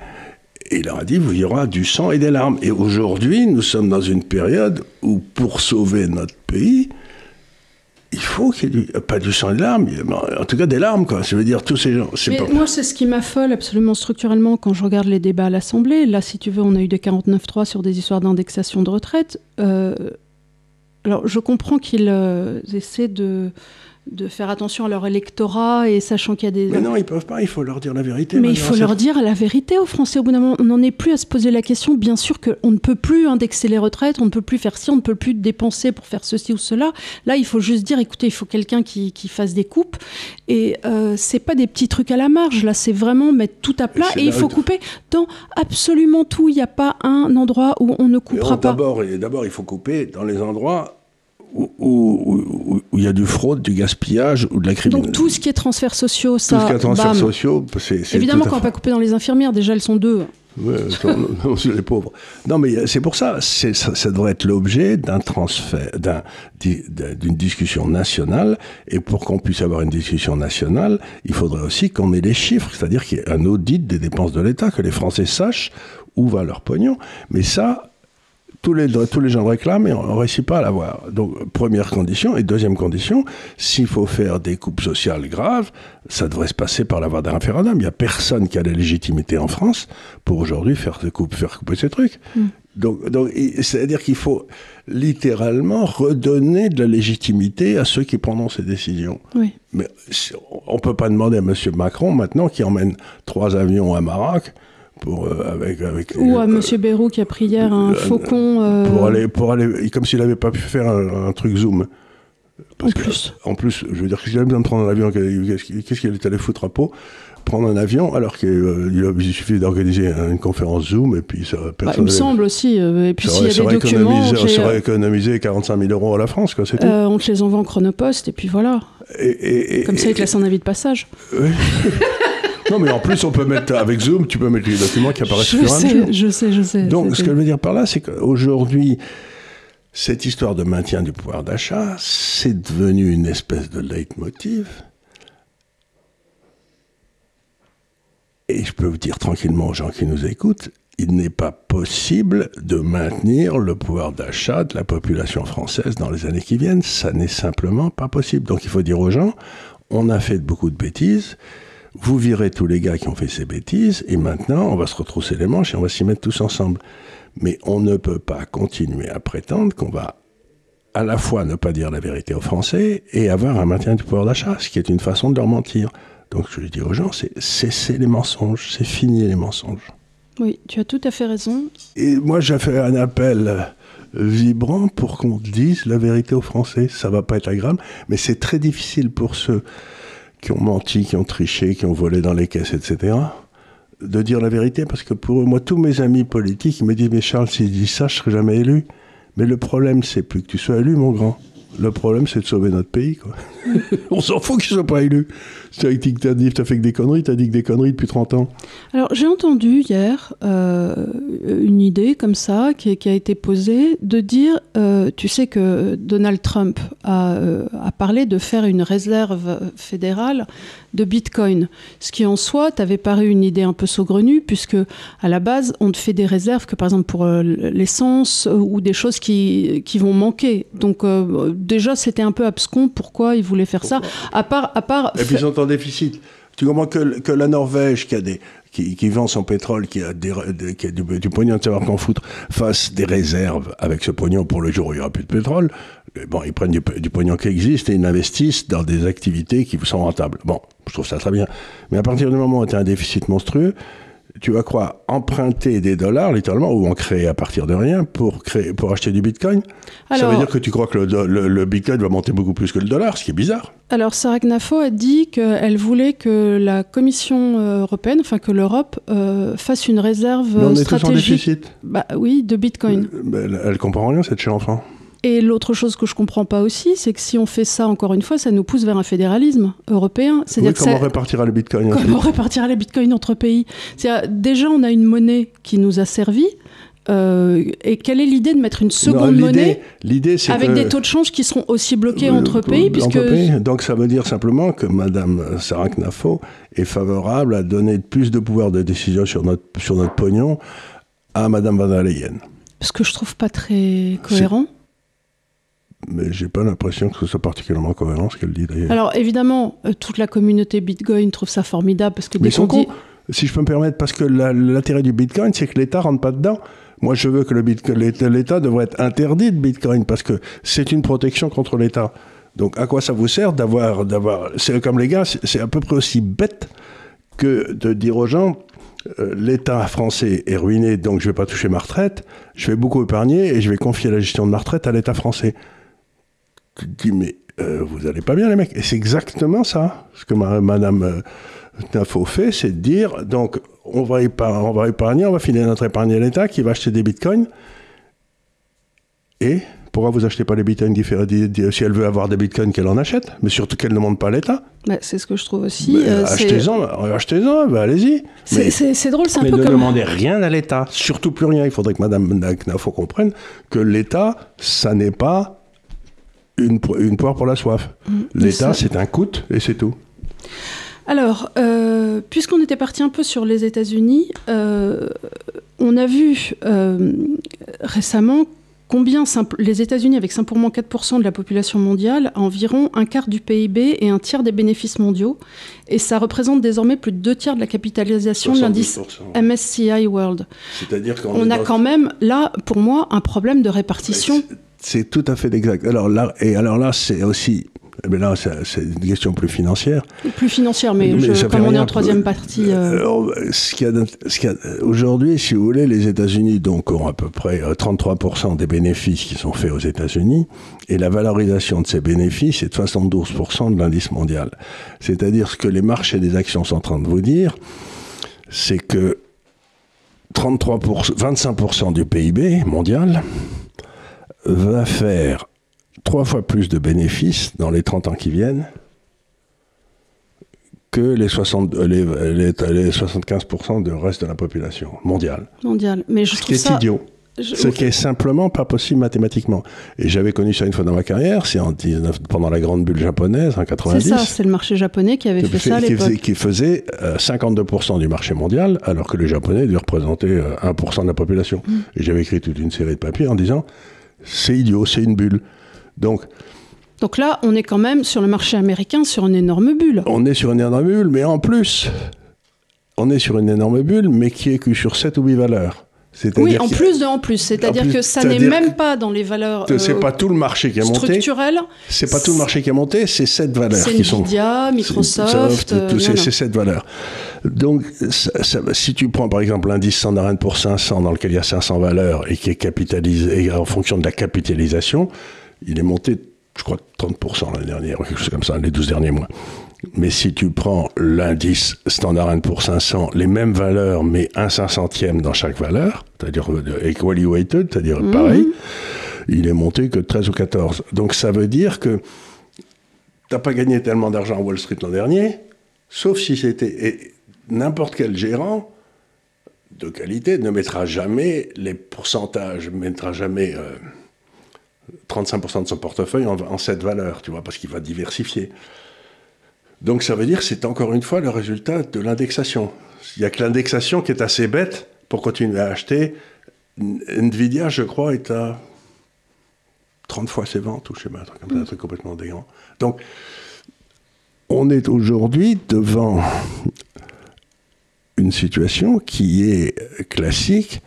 Et il leur a dit, il y aura du sang et des larmes. Et aujourd'hui, nous sommes dans une période où, pour sauver notre pays, il faut qu'il y ait pas du sang et des larmes, en tout cas des larmes, quoi. Ça veut dire tous ces gens. Moi, c'est ce qui m'affole absolument structurellement quand je regarde les débats à l'Assemblée. Là, si tu veux, on a eu des 49.3 sur des histoires d'indexation de retraite. Alors, je comprends qu'ils essaient de faire attention à leur électorat et sachant qu'il y a des... Mais non, ils peuvent pas, il faut leur dire la vérité. Mais il faut leur dire la vérité aux Français. Au bout d'un moment, on n'en est plus à se poser la question. Bien sûr qu'on ne peut plus indexer les retraites, on ne peut plus faire ci, on ne peut plus dépenser pour faire ceci ou cela. Là, il faut juste dire, écoutez, il faut quelqu'un qui fasse des coupes. Et c'est pas des petits trucs à la marge. Là, c'est vraiment mettre tout à plat. Et il faut couper dans absolument tout. Il n'y a pas un endroit où on ne coupera pas. D'abord, il faut couper dans les endroits où il y a du fraude, du gaspillage ou de la criminalité. Donc tout ce qui est transferts sociaux, ça... Tout ce qui est transferts sociaux, c'est évidemment qu'on ne va pas couper dans les infirmières, déjà elles sont 2. Ouais, non, c'est les pauvres. Non, mais c'est pour ça, ça devrait être l'objet d'un transfert, d'une discussion nationale, et pour qu'on puisse avoir une discussion nationale, il faudrait aussi qu'on ait les chiffres, c'est-à-dire qu'il y ait un audit des dépenses de l'État, que les Français sachent où va leur pognon. Mais ça... Tous les gens réclament et on ne réussit pas à l'avoir. Donc, première condition. Et deuxième condition, s'il faut faire des coupes sociales graves, ça devrait se passer par la voie d'un référendum. Il n'y a personne qui a la légitimité en France pour aujourd'hui faire couper ces trucs. Donc, c'est-à-dire qu'il faut littéralement redonner de la légitimité à ceux qui prendront ces décisions. Oui. Mais on ne peut pas demander à M. Macron, maintenant, qui emmène 3 avions à Maroc, ou à M. Bayrou qui a pris hier un faucon... Pour aller, comme s'il n'avait pas pu faire un truc Zoom. En plus, je veux dire, qu'il avait besoin de prendre un avion, qu'est-ce qu'il est allé foutre à Pau? Prendre un avion, alors qu'il suffit d'organiser une conférence Zoom, et puis ça... il me semble aussi, et puis s'il y a des documents... On serait économisé 45 000 € à la France, quoi, c'est tout. On te les envoie en chronopost, et puis voilà. Comme ça, ils te laissent un avis de passage. Oui. Non, mais en plus, on peut mettre, avec Zoom, tu peux mettre les documents qui apparaissent sur un jour. Je sais. Donc, ce que je veux dire par là, c'est qu'aujourd'hui, cette histoire de maintien du pouvoir d'achat, c'est devenu une espèce de leitmotiv. Et je peux vous dire tranquillement aux gens qui nous écoutent, il n'est pas possible de maintenir le pouvoir d'achat de la population française dans les années qui viennent. Ça n'est simplement pas possible. Donc, il faut dire aux gens, on a fait beaucoup de bêtises. Vous virez tous les gars qui ont fait ces bêtises, et maintenant, on va se retrousser les manches et on va s'y mettre tous ensemble. Mais on ne peut pas continuer à prétendre qu'on va à la fois ne pas dire la vérité aux Français et avoir un maintien du pouvoir d'achat, ce qui est une façon de leur mentir. Donc, je dis aux gens, c'est cesser les mensonges, c'est finir les mensonges. Oui, tu as tout à fait raison. Et moi, j'ai fait un appel vibrant pour qu'on dise la vérité aux Français. Ça va pas être agréable, mais c'est très difficile pour ceux qui ont menti, qui ont triché, qui ont volé dans les caisses, etc., de dire la vérité, parce que pour moi, tous mes amis politiques, ils me disent « Mais Charles, s'ils disent ça, je ne serai jamais élu. » Mais le problème, c'est plus que tu sois élu, mon grand. Le problème, c'est de sauver notre pays, quoi. On s'en fout qu'ils ne soient pas élus. Tu as dit que tu as fait que des conneries, tu as dit que des conneries depuis 30 ans. Alors, j'ai entendu hier une idée comme ça qui a été posée de dire, tu sais que Donald Trump a parlé de faire une réserve fédérale de Bitcoin. Ce qui en soi t'avait paru une idée un peu saugrenue, puisque à la base, on te fait des réserves que par exemple pour l'essence ou des choses qui vont manquer. Donc déjà, c'était un peu abscon pourquoi ils voulaient faire ça. À part et puis ils sont en déficit. Tu comprends que la Norvège, qui vend son pétrole, qui a du pognon de savoir qu'en foutre, fasse des réserves avec ce pognon pour le jour où il n'y aura plus de pétrole. Bon, ils prennent du pognon qui existe et ils investissent dans des activités qui sont rentables. Bon, je trouve ça très bien. Mais à partir du moment où tu as un déficit monstrueux, tu vas quoi, emprunter des dollars, littéralement, ou en créer à partir de rien pour acheter du bitcoin? Ça veut dire que tu crois que le bitcoin va monter beaucoup plus que le dollar, ce qui est bizarre. Alors, Sarah Knafo a dit qu'elle voulait que la Commission européenne, enfin que l'Europe, fasse une réserve stratégique. Mais on est tous en déficit. Bah oui, de bitcoin. Elle comprend rien, cette chère enfant. Et l'autre chose que je comprends pas aussi, c'est que si on fait ça, encore une fois, ça nous pousse vers un fédéralisme européen. C'est-à-dire comment répartira le bitcoin? Comment répartira les bitcoins entre pays? Déjà, on a une monnaie qui nous a servi. Et quelle est l'idée de mettre une seconde monnaie avec des taux de change qui seront aussi bloqués entre pays Donc ça veut dire simplement que Mme Sarah Knafo est favorable à donner plus de pouvoir de décision sur notre pognon à Mme van der Leyen. Ce que je trouve pas très cohérent. Mais j'ai pas l'impression que ce soit particulièrement cohérent ce qu'elle dit d'ailleurs. Alors évidemment, toute la communauté Bitcoin trouve ça formidable parce que mais ils sont cons, si je peux me permettre, parce que l'intérêt du Bitcoin, c'est que l'État rentre pas dedans. Moi, je veux que l'État devrait être interdit de Bitcoin parce que c'est une protection contre l'État. Donc, à quoi ça vous sert d'avoir... C'est comme les gars, c'est à peu près aussi bête que de dire aux gens l'État français est ruiné, donc je vais pas toucher ma retraite, je vais beaucoup épargner et je vais confier la gestion de ma retraite à l'État français. Tu te dis, mais vous allez pas bien, les mecs. Et c'est exactement ça. Ce que Mme Knafo fait, c'est de dire, donc, on va épargner, on va filer notre épargne à l'État qui va acheter des bitcoins. Et pourquoi vous achetez pas les bitcoins si elle veut avoir des bitcoins, qu'elle en achète, mais surtout qu'elle ne demande pas à l'État. Bah, c'est ce que je trouve aussi. Achetez-en, allez-y. C'est drôle, c'est un peu comme... Mais ne demandez rien à l'État, surtout plus rien. Il faudrait que Mme Knafo comprenne que l'État, ça n'est pas une poire pour la soif. L'État, c'est un coût et c'est tout. Alors, puisqu'on était parti un peu sur les États-Unis, on a vu récemment combien les États-Unis, avec simplement 4% de la population mondiale, a environ un quart du PIB et un tiers des bénéfices mondiaux. Et ça représente désormais plus de 2/3 de la capitalisation de l'indice MSCI World. C'est-à dire qu'on a quand même, là, pour moi, un problème de répartition. C'est tout à fait exact. Alors là, c'est aussi... Mais là, c'est une question plus financière. Plus financière, mais comme on est en troisième partie... Aujourd'hui, si vous voulez, les États-Unis donc, ont à peu près 33% des bénéfices qui sont faits aux États-Unis, et la valorisation de ces bénéfices est de 72% de l'indice mondial. C'est-à-dire ce que les marchés des actions sont en train de vous dire, c'est que 25% du PIB mondial va faire 3 fois plus de bénéfices dans les 30 ans qui viennent que les 75% du reste de la population mondiale. Mais je trouve ça... idiot. Ce qui est simplement pas possible mathématiquement. Et j'avais connu ça une fois dans ma carrière, c'est pendant la grande bulle japonaise, en 90. C'est ça, c'est le marché japonais qui avait fait ça à l'époque. Qui faisait 52% du marché mondial, alors que les Japonais devaient représenter 1% de la population. Et j'avais écrit toute une série de papiers en disant, c'est idiot, c'est une bulle. Donc là, on est quand même sur le marché américain, sur une énorme bulle. On est sur une énorme bulle, mais en plus, on est sur une énorme bulle, mais qui est que sur 7 ou 8 valeurs. Oui, en plus. C'est-à-dire que ça n'est même pas dans les valeurs c'est pas tout le marché qui a monté. Structurelles. C'est pas tout le marché qui a monté, c'est 7 valeurs qui sont... C'est Nvidia, Microsoft... C'est 7 valeurs. Donc, si tu prends par exemple l'indice Standard & Poor's 500, dans lequel il y a 500 valeurs et qui est capitalisé en fonction de la capitalisation, il est monté, je crois, 30% l'année dernière, quelque chose comme ça, les 12 derniers mois. Mais si tu prends l'indice Standard & Poor's 500, les mêmes valeurs, mais 1/500e dans chaque valeur, c'est-à-dire equally weighted, c'est-à-dire pareil, il est monté que 13 ou 14. Donc ça veut dire que tu n'as pas gagné tellement d'argent à Wall Street l'an dernier, sauf si c'était... Et n'importe quel gérant de qualité ne mettra jamais les pourcentages, ne mettra jamais 35% de son portefeuille en cette valeur, tu vois, parce qu'il va diversifier. Donc ça veut dire que c'est encore une fois le résultat de l'indexation. Il n'y a que l'indexation qui est assez bête pour continuer à acheter. Nvidia, je crois, est à 30 fois ses ventes, ou je sais pas, un truc complètement délirant. Donc, on est aujourd'hui devant une situation qui est classique,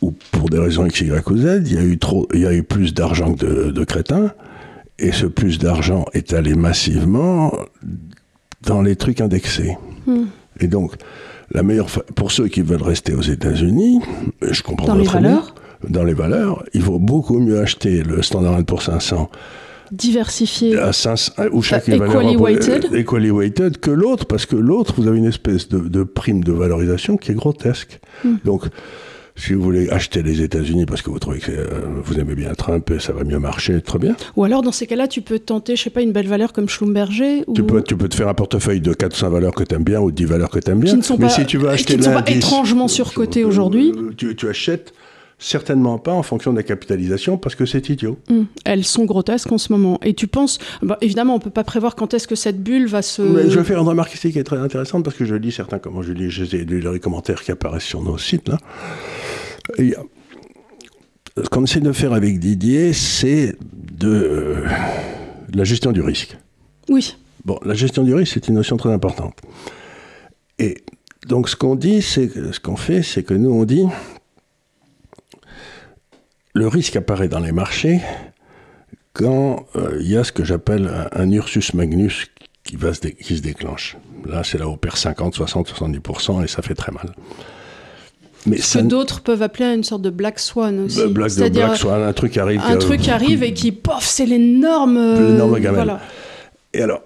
où pour des raisons X, Y ou Z, il y a eu plus d'argent que de crétins, et ce plus d'argent est allé massivement dans les trucs indexés. Et donc, La meilleure pour ceux qui veulent rester aux États-Unis, je comprends dans les valeurs. Dans les valeurs, il vaut beaucoup mieux acheter le Standard & Poor's 500 diversifié à 500, ou chacune equally weighted que l'autre, parce que l'autre, vous avez une espèce de prime de valorisation qui est grotesque. Donc, si vous voulez acheter les États-Unis parce que vous trouvez que vous aimez bien Trump et ça va mieux marcher, très bien. Ou alors, dans ces cas-là, tu peux tenter, je sais pas, une belle valeur comme Schlumberger. Tu peux te faire un portefeuille de 4 ou 5 valeurs que tu aimes bien ou 10 valeurs que tu aimes bien. Mais si tu veux acheter qui ne sont pas étrangement surcotés aujourd'hui. Tu achètes certainement pas en fonction de la capitalisation parce que c'est idiot. Elles sont grotesques en ce moment. Et tu penses, évidemment, on ne peut pas prévoir quand est-ce que cette bulle va se... Mais je vais faire une remarque ici qui est très intéressante parce que je lis certains, comment je lis, j'ai lu les commentaires qui apparaissent sur nos sites là. Et ce qu'on essaie de faire avec Didier, c'est de la gestion du risque. Oui. Bon, la gestion du risque, c'est une notion très importante. Et donc ce qu'on fait, c'est que nous on dit le risque apparaît dans les marchés quand il y a ce que j'appelle un Ursus Magnus qui se déclenche. Là, c'est là où on perd 50, 60, 70% et ça fait très mal. Mais ce que d'autres peuvent appeler une sorte de Black Swan aussi. Black Swan, un truc arrive. Un truc arrive et qui, pof, c'est l'énorme gamelle. Voilà. Et alors,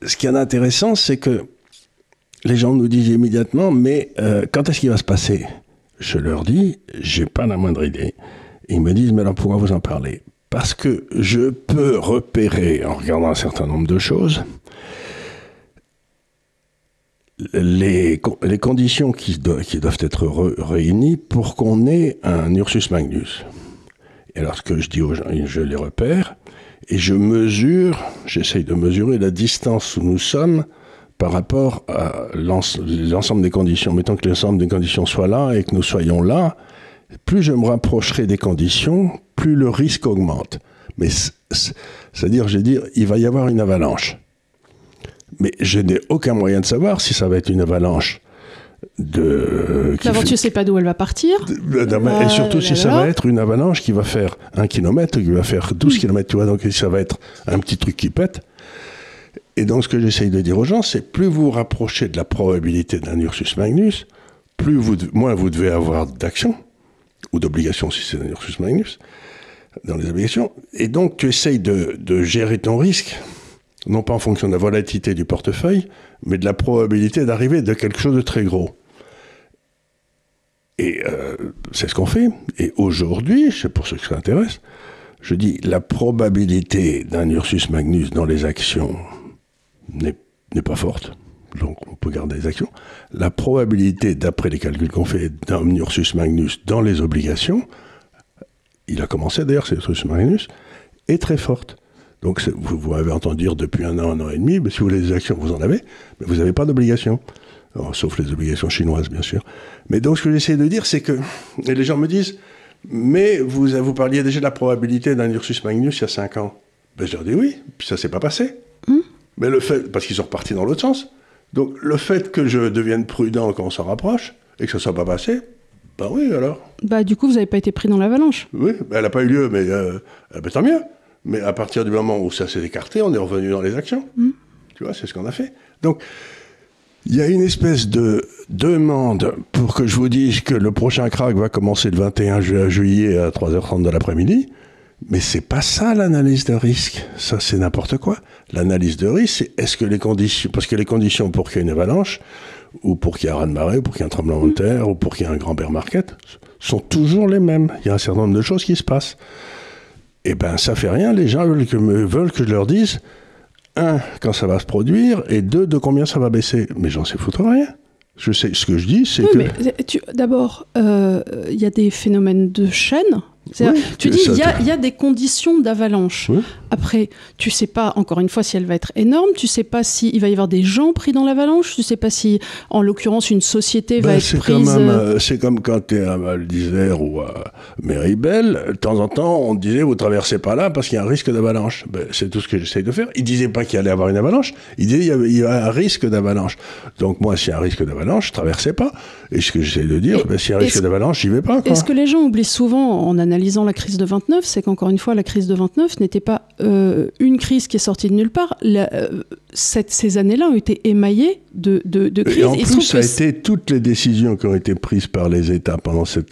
ce qui est intéressant, c'est que les gens nous disent immédiatement, mais quand est-ce qu'il va se passer ? Je leur dis, j'ai pas la moindre idée. Ils me disent, mais alors pourquoi vous en parlez ? Parce que je peux repérer, en regardant un certain nombre de choses, les conditions qui doivent être réunies pour qu'on ait un Ursus Magnus. Et alors, ce que je dis aux gens, je les repère, et j'essaye de mesurer la distance où nous sommes par rapport à l'ensemble des conditions. Mettons que l'ensemble des conditions soit là et que nous soyons là, plus je me rapprocherai des conditions, plus le risque augmente. Mais c'est-à-dire, il va y avoir une avalanche. Mais je n'ai aucun moyen de savoir si ça va être une avalanche D'abord, tu ne sais pas d'où elle va partir. Et surtout, si ça va être une avalanche qui va faire 1 km, qui va faire 12 km, tu vois, donc ça va être un petit truc qui pète. Et donc, ce que j'essaye de dire aux gens, c'est plus vous vous rapprochez de la probabilité d'un Ursus Magnus, moins vous devez avoir d'actions, ou d'obligations si c'est un Ursus Magnus, dans les obligations. Et donc, tu essayes de gérer ton risque, non pas en fonction de la volatilité du portefeuille, mais de la probabilité d'arriver de quelque chose de très gros. Et c'est ce qu'on fait. Et aujourd'hui, c'est pour ceux qui s'intéressent, je dis la probabilité d'un Ursus Magnus dans les actions n'est pas forte. Donc on peut garder les actions. La probabilité, d'après les calculs qu'on fait, d'un Ursus Magnus dans les obligations, il a commencé d'ailleurs, c'est Ursus Magnus, est très forte. Donc vous m'avez entendu dire depuis un an et demi, mais si vous voulez des actions, vous en avez, mais vous n'avez pas d'obligations. Sauf les obligations chinoises, bien sûr. Mais donc ce que j'essaie de dire, c'est que et les gens me disent, mais vous parliez déjà de la probabilité d'un Ursus Magnus il y a 5 ans. Ben, je leur dis oui, puis ça ne s'est pas passé. Mais parce qu'ils sont repartis dans l'autre sens. Donc le fait que je devienne prudent quand on s'en rapproche, et que ça ne soit pas passé, ben oui alors. Bah du coup, vous n'avez pas été pris dans l'avalanche. Oui, ben, elle n'a pas eu lieu, mais tant mieux. Mais à partir du moment où ça s'est écarté, on est revenu dans les actions. Tu vois, c'est ce qu'on a fait. Donc, il y a une espèce de demande pour que je vous dise que le prochain crack va commencer le 21 juillet à 3h30 de l'après-midi. Mais c'est pas ça l'analyse de risque. Ça, c'est n'importe quoi. L'analyse de risque, c'est est-ce que les conditions... Parce que les conditions pour qu'il y ait une avalanche, ou pour qu'il y ait un raz-de-marée, ou pour qu'il y ait un tremblement de terre, ou pour qu'il y ait un grand bear market, sont toujours les mêmes. Il y a un certain nombre de choses qui se passent. Eh bien, ça fait rien. Les gens veulent que je leur dise, 1, quand ça va se produire, et 2, de combien ça va baisser. Mais j'en sais foutre rien. Je sais, ce que je dis, c'est que... Mais d'abord, il y a des phénomènes de chaîne. Oui, tu dis, il y a des conditions d'avalanche. Oui. Après, tu ne sais pas, encore une fois, si elle va être énorme. Tu ne sais pas s'il va y avoir des gens pris dans l'avalanche. Tu ne sais pas si, en l'occurrence, une société va être prise... C'est comme quand tu es à Val d'Isère ou à Méribel. De temps en temps, on te disait, vous ne traversez pas là parce qu'il y a un risque d'avalanche. Ben, c'est tout ce que j'essaye de faire. Ils ne disaient pas qu'il allait y avoir une avalanche. Ils disaient qu'il y a un risque d'avalanche. Donc moi, s'il y a un risque d'avalanche, je ne traversais pas. Et ce que j'essaie de dire, s'il y a un risque d'avalanche, j'y vais pas. Quoi. Et ce que les gens oublient souvent en analyse analysant la crise de 29, c'est qu'encore une fois, la crise de 29 n'était pas une crise qui est sortie de nulle part. Ces années-là ont été émaillées de crises. Et en plus, ça a été toutes les décisions qui ont été prises par les États pendant ces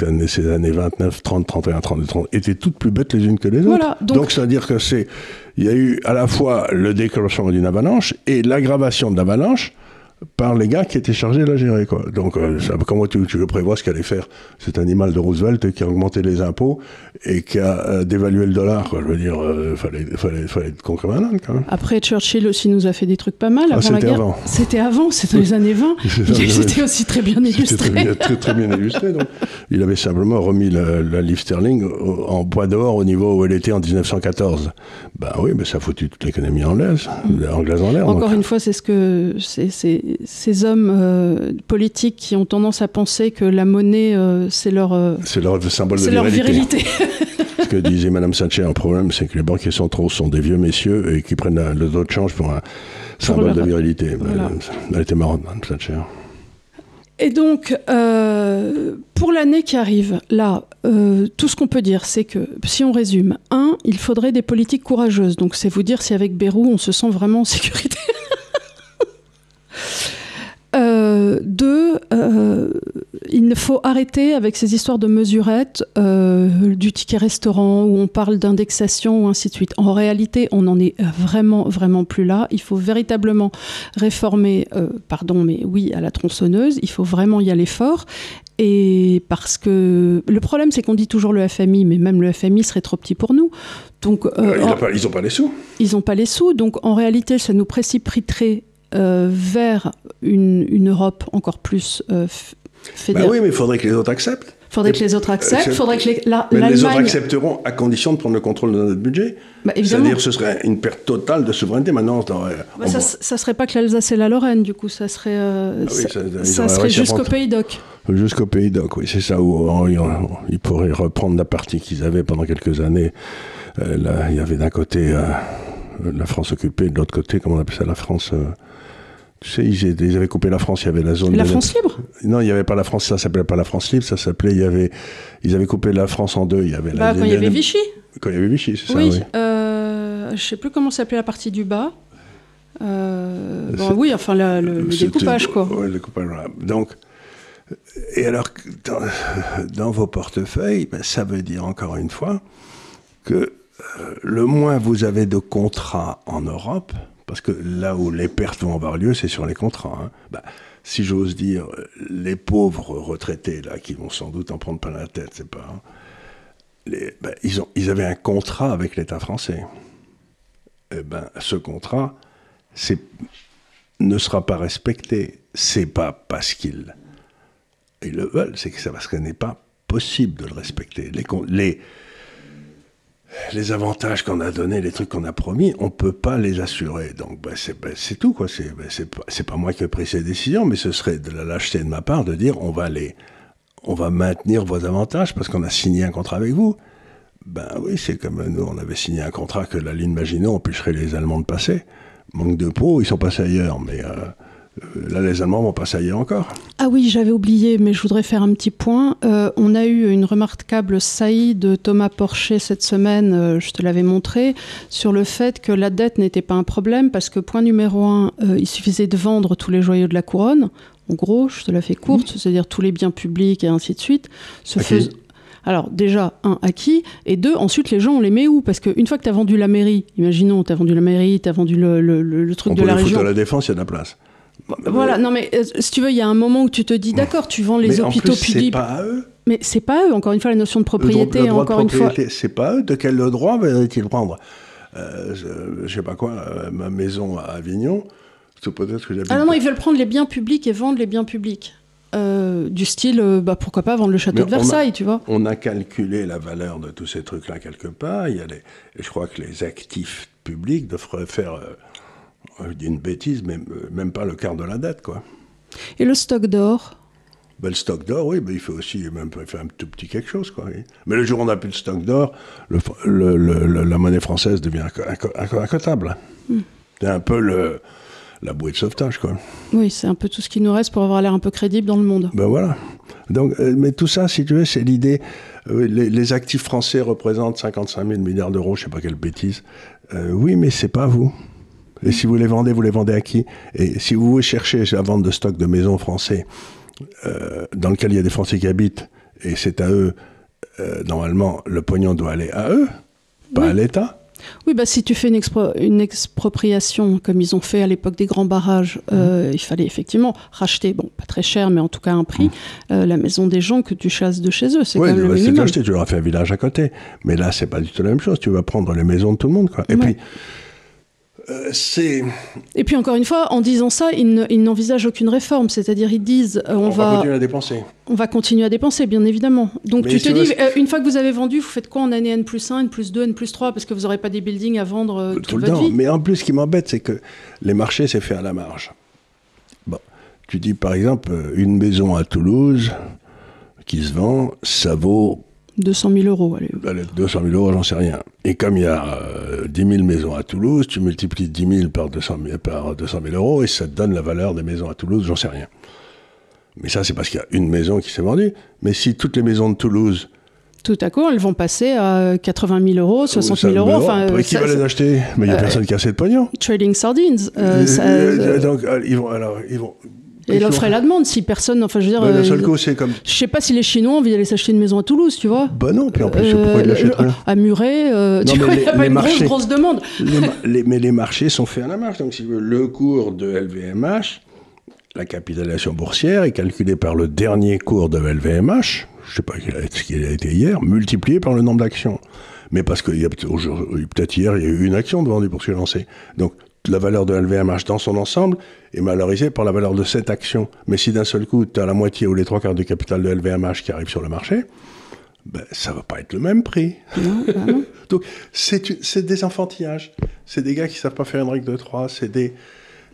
années 29, 30, 31, 32, 30, étaient toutes plus bêtes les unes que les autres. Voilà, donc c'est-à-dire que il y a eu à la fois le déclenchement d'une avalanche et l'aggravation de l'avalanche par les gars qui étaient chargés de la gérer, quoi. Donc, comment tu prévois ce qu'allait faire cet animal de Roosevelt qui a augmenté les impôts et qui a dévalué le dollar, quoi. Je veux dire, fallait être con comme un âne, quand même. Après, Churchill aussi nous a fait des trucs pas mal avant la guerre. C'était avant, c'était dans les années 20. C'était aussi très bien illustré. Très bien illustré. Donc, il avait simplement remis la livre sterling en poids d'or au niveau où elle était en 1914. Ben oui, mais ça a foutu toute l'économie anglaise en l'air. Encore une fois, c'est ce que ces hommes politiques qui ont tendance à penser que la monnaie, c'est leur symbole de virilité. Ce que disait Mme Thatcher, un problème, c'est que les banquiers centraux sont des vieux messieurs et qui prennent le taux de change pour un symbole de virilité. Voilà. Elle était marrante, Mme Thatcher. Et donc, pour l'année qui arrive, là, tout ce qu'on peut dire, c'est que, si on résume, 1, il faudrait des politiques courageuses. Donc, c'est vous dire si avec Bayrou, on se sent vraiment en sécurité. 2, il faut arrêter avec ces histoires de mesurettes, du ticket restaurant, où on parle d'indexation, ou ainsi de suite. En réalité, on n'en est vraiment, vraiment plus là. Il faut véritablement réformer, mais oui, à la tronçonneuse. Il faut vraiment y aller fort. Et parce que le problème, c'est qu'on dit toujours le FMI, mais même le FMI serait trop petit pour nous. Donc, ils n'ont pas les sous. Ils n'ont pas les sous. Donc, en réalité, ça nous précipiterait vers une Europe encore plus fédérale. Oui, mais il faudrait que les autres acceptent. Il faudrait que les autres acceptent. Faudrait que l'Allemagne... les autres accepteront à condition de prendre le contrôle de notre budget. C'est-à-dire que ce serait une perte totale de souveraineté. Maintenant, ça serait pas que l'Alsace et la Lorraine, du coup. Ça serait, ça serait jusqu'au Pays d'Oc. Jusqu'au Pays d'Oc, oui. C'est ça où ils pourraient reprendre la partie qu'ils avaient pendant quelques années. Là, il y avait d'un côté la France occupée, de l'autre côté, comment on appelle ça, la France... Tu sais, ils avaient coupé la France, il y avait la zone... La France libre ? Non, il n'y avait pas la France, ça s'appelait pas la France libre, ça s'appelait... Ils avaient coupé la France en deux, il y avait... quand il y avait Vichy. Quand il y avait Vichy, c'est oui, ça, oui. Je ne sais plus comment s'appelait la partie du bas. Oui, enfin, le découpage, quoi. Oui, le découpage, voilà. Donc, et alors, dans vos portefeuilles, ça veut dire, encore une fois, que le moins vous avez de contrats en Europe... Parce que là où les pertes vont avoir lieu, c'est sur les contrats. Si j'ose dire, les pauvres retraités, là, qui vont sans doute en prendre plein la tête, c'est pas... ils avaient un contrat avec l'État français. Ce contrat ne sera pas respecté. C'est pas parce qu'ils le veulent, c'est parce qu'il n'est pas possible de le respecter. Les avantages qu'on a donnés, les trucs qu'on a promis, on ne peut pas les assurer. Donc, c'est tout, quoi. C'est pas moi qui ai pris ces décisions, mais ce serait de la lâcheté de ma part de dire on va maintenir vos avantages parce qu'on a signé un contrat avec vous. Oui, c'est comme nous, on avait signé un contrat que la ligne Maginot empêcherait les Allemands de passer. Manque de peau, ils sont passés ailleurs, mais... là, les Allemands vont passer ailleurs encore. Ah oui, j'avais oublié, mais je voudrais faire un petit point. On a eu une remarquable saillie de Thomas Porcher cette semaine, je te l'avais montré, sur le fait que la dette n'était pas un problème, parce que point numéro 1, il suffisait de vendre tous les joyaux de la couronne. En gros, je te la fais courte, c'est-à-dire tous les biens publics et ainsi de suite. Alors déjà, 1, à qui ? Et 2, ensuite, les gens, on les met où ? Parce qu'une fois que tu as vendu la mairie, imaginons, tu as vendu la mairie, tu as vendu le truc de la région... On peut les foutre à la Défense, il y a de la place. Voilà, non mais si tu veux, il y a un moment où tu te dis d'accord, tu vends les hôpitaux publics. Mais c'est pas à eux. Mais c'est pas à eux, encore une fois, la notion de propriété, le encore une fois. C'est pas à eux, de quel droit va-t-il prendre je sais pas quoi, ma maison à Avignon, c'est peut-être que j'habite... Ah non, ils veulent prendre les biens publics et vendre les biens publics. Du style, pourquoi pas vendre le château de Versailles, tu vois. On a calculé la valeur de tous ces trucs-là quelque part. Je crois que les actifs publics devraient faire... je dis une bêtise, mais même pas le quart de la dette, quoi. Et le stock d'or ? Le stock d'or, oui, il faut aussi faire un tout petit quelque chose, quoi. Oui. Mais le jour où on n'a plus de stock d'or, la monnaie française devient incotable. C'est un peu la bouée de sauvetage, quoi. Oui, c'est un peu tout ce qui nous reste pour avoir l'air un peu crédible dans le monde. Ben voilà. Donc, mais tout ça, si tu veux, c'est l'idée. Les actifs français représentent 55 000 milliards d'euros, je ne sais pas quelle bêtise. Oui, mais c'est pas vous. Et si vous les vendez à qui? Et si vous cherchez à vendre de stock de maisons français, dans lequel il y a des Français qui habitent, et c'est à eux, normalement, le pognon doit aller à eux, pas à l'État. Oui, bah, si tu fais une expropriation, comme ils ont fait à l'époque des grands barrages, il fallait effectivement racheter, bon, pas très cher, mais en tout cas un prix, la maison des gens que tu chasses de chez eux. C'est quand même le minimum. C'est acheté, tu leur as fait un village à côté. Mais là, c'est pas du tout la même chose. Tu vas prendre les maisons de tout le monde, quoi. Et puis, Et puis encore une fois, en disant ça, ils n'envisagent aucune réforme. C'est-à-dire, ils disent on va continuer à dépenser. On va continuer à dépenser, bien évidemment. Donc mais tu te dis, une fois que vous avez vendu, vous faites quoi en année N+1, N+2, N+3, parce que vous n'aurez pas des buildings à vendre toute votre vie. Mais en plus, ce qui m'embête, c'est que les marchés, c'est fait à la marge. Bon, tu dis par exemple, une maison à Toulouse qui se vend, ça vaut 200 000 euros, allez. 200 000 euros, j'en sais rien. Et comme il y a 10 000 maisons à Toulouse, tu multiplies 10 000 par 200 000 euros et ça te donne la valeur des maisons à Toulouse, j'en sais rien. Mais ça, c'est parce qu'il y a une maison qui s'est vendue. Mais si toutes les maisons de Toulouse... Tout à coup, elles vont passer à 80 000 euros, 60 000 euros. Enfin, qui va les acheter? Mais il n'y a personne qui a assez de pognon. Trading sardines. Donc, ils vont... Et l'offre et la demande, si personne... Enfin, je veux dire... d'un seul coup, c'est comme... Je sais pas si les Chinois ont envie d'aller s'acheter une maison à Toulouse, tu vois. Bah non, puis en plus, pourquoi ils l'achèteraient? À Muret, tu vois, il n'y a pas une grosse demande. Mais les marchés sont faits à la marge. Donc, si tu veux, le cours de LVMH, la capitalisation boursière est calculée par le dernier cours de LVMH, je ne sais pas ce qu'il a été hier, multiplié par le nombre d'actions. Mais parce que peut-être hier, il y a eu une action de vendue pour se lancer. Donc, la valeur de LVMH dans son ensemble est valorisée par la valeur de cette action. Mais si d'un seul coup, tu as la moitié ou les 3/4 du capital de LVMH qui arrive sur le marché, ben, ça ne va pas être le même prix. Non, bah non. Donc, c'est des enfantillages. C'est des gars qui ne savent pas faire une règle de 3. C'est des...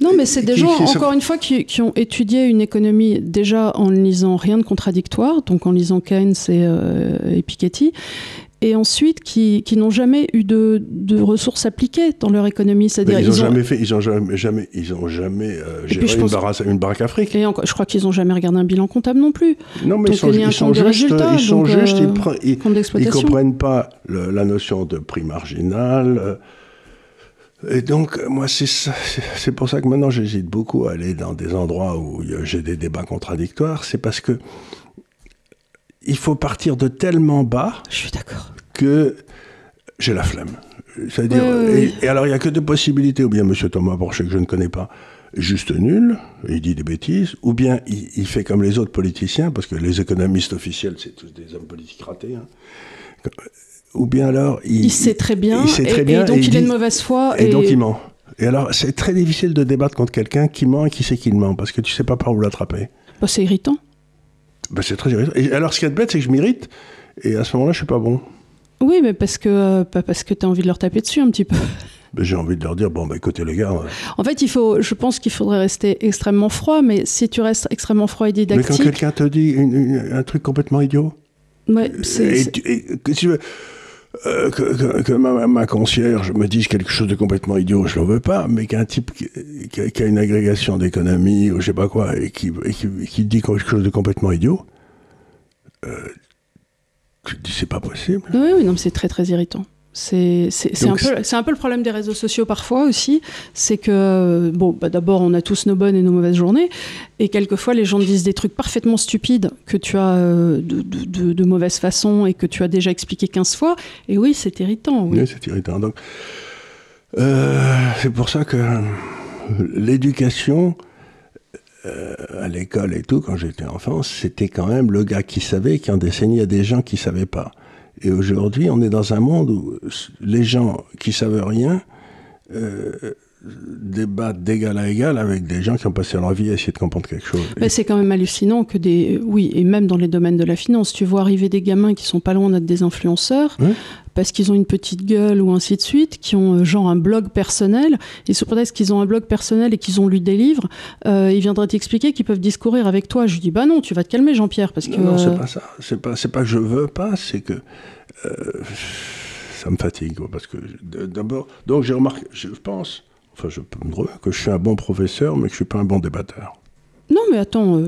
Non, mais c'est des gens, encore une fois, qui ont étudié une économie déjà en ne lisant rien de contradictoire, donc en lisant Keynes et Piketty, et ensuite qui n'ont jamais eu de ressources appliquées dans leur économie. C'est-à-dire, ils ont jamais géré une baraque Afrique. Et je crois qu'ils n'ont jamais regardé un bilan comptable non plus. Non, mais ils comprennent pas la notion de prix marginal. Et donc, moi, c'est pour ça que maintenant, j'hésite beaucoup à aller dans des endroits où j'ai des débats contradictoires. C'est parce que il faut partir de tellement bas. Je suis d'accord. Que j'ai la flemme. C'est-à-dire, et alors, il n'y a que deux possibilités. Ou bien M. Thomas Porcher, que je ne connais pas, juste nul, il dit des bêtises, ou bien il fait comme les autres politiciens, parce que les économistes officiels, c'est tous des hommes politiques ratés, hein. Ou bien alors... Il sait très bien, et donc il a une mauvaise foi. Et donc il ment. Et alors, c'est très difficile de débattre contre quelqu'un qui ment et qui sait qu'il ment, parce que tu ne sais pas par où l'attraper. Bah, c'est irritant. Bah, c'est très irritant. Et alors, ce qui est bête, c'est que je m'irrite, et à ce moment-là, je ne suis pas bon. Oui, mais parce que tu as envie de leur taper dessus un petit peu. Ben, j'ai envie de leur dire, bon, bah, écoutez les gars... En fait, je pense qu'il faudrait rester extrêmement froid, mais si tu restes extrêmement froid et didactique... Mais quand quelqu'un te dit un truc complètement idiot... Ouais, que tu veux... que ma concierge me dise quelque chose de complètement idiot, je ne veux pas, mais qu'un type qui a une agrégation d'économie ou je sais pas quoi, et qui dit quelque chose de complètement idiot, tu te dis c'est pas possible. Oui, non, c'est très très irritant. C'est un peu le problème des réseaux sociaux parfois aussi, c'est que, d'abord on a tous nos bonnes et nos mauvaises journées, et quelquefois les gens disent des trucs parfaitement stupides que tu as de mauvaise façon et que tu as déjà expliqué 15 fois, et oui, c'est irritant. Oui, c'est irritant. Donc, c'est pour ça que l'éducation à l'école et tout, quand j'étais enfant, c'était quand même le gars qui savait qui en enseignait à des gens qui ne savaient pas. Et aujourd'hui, on est dans un monde où les gens qui savent rien débattent d'égal à égal avec des gens qui ont passé leur vie à essayer de comprendre quelque chose. Mais c'est quand même hallucinant que et même dans les domaines de la finance, tu vois arriver des gamins qui sont pas loin d'être des influenceurs, parce qu'ils ont une petite gueule ou ainsi de suite, qui ont genre un blog personnel, et sous prétexte qu'ils ont un blog personnel et qu'ils ont lu des livres, ils viendraient t'expliquer qu'ils peuvent discourir avec toi. Je dis, bah non, tu vas te calmer Jean-Pierre, parce que... Non, c'est pas ça. C'est pas que je veux pas, c'est que... ça me fatigue, parce que d'abord... Donc j'ai remarqué, je pense, enfin je peux me trouver que je suis un bon professeur, mais que je ne suis pas un bon débatteur. Non, mais attends,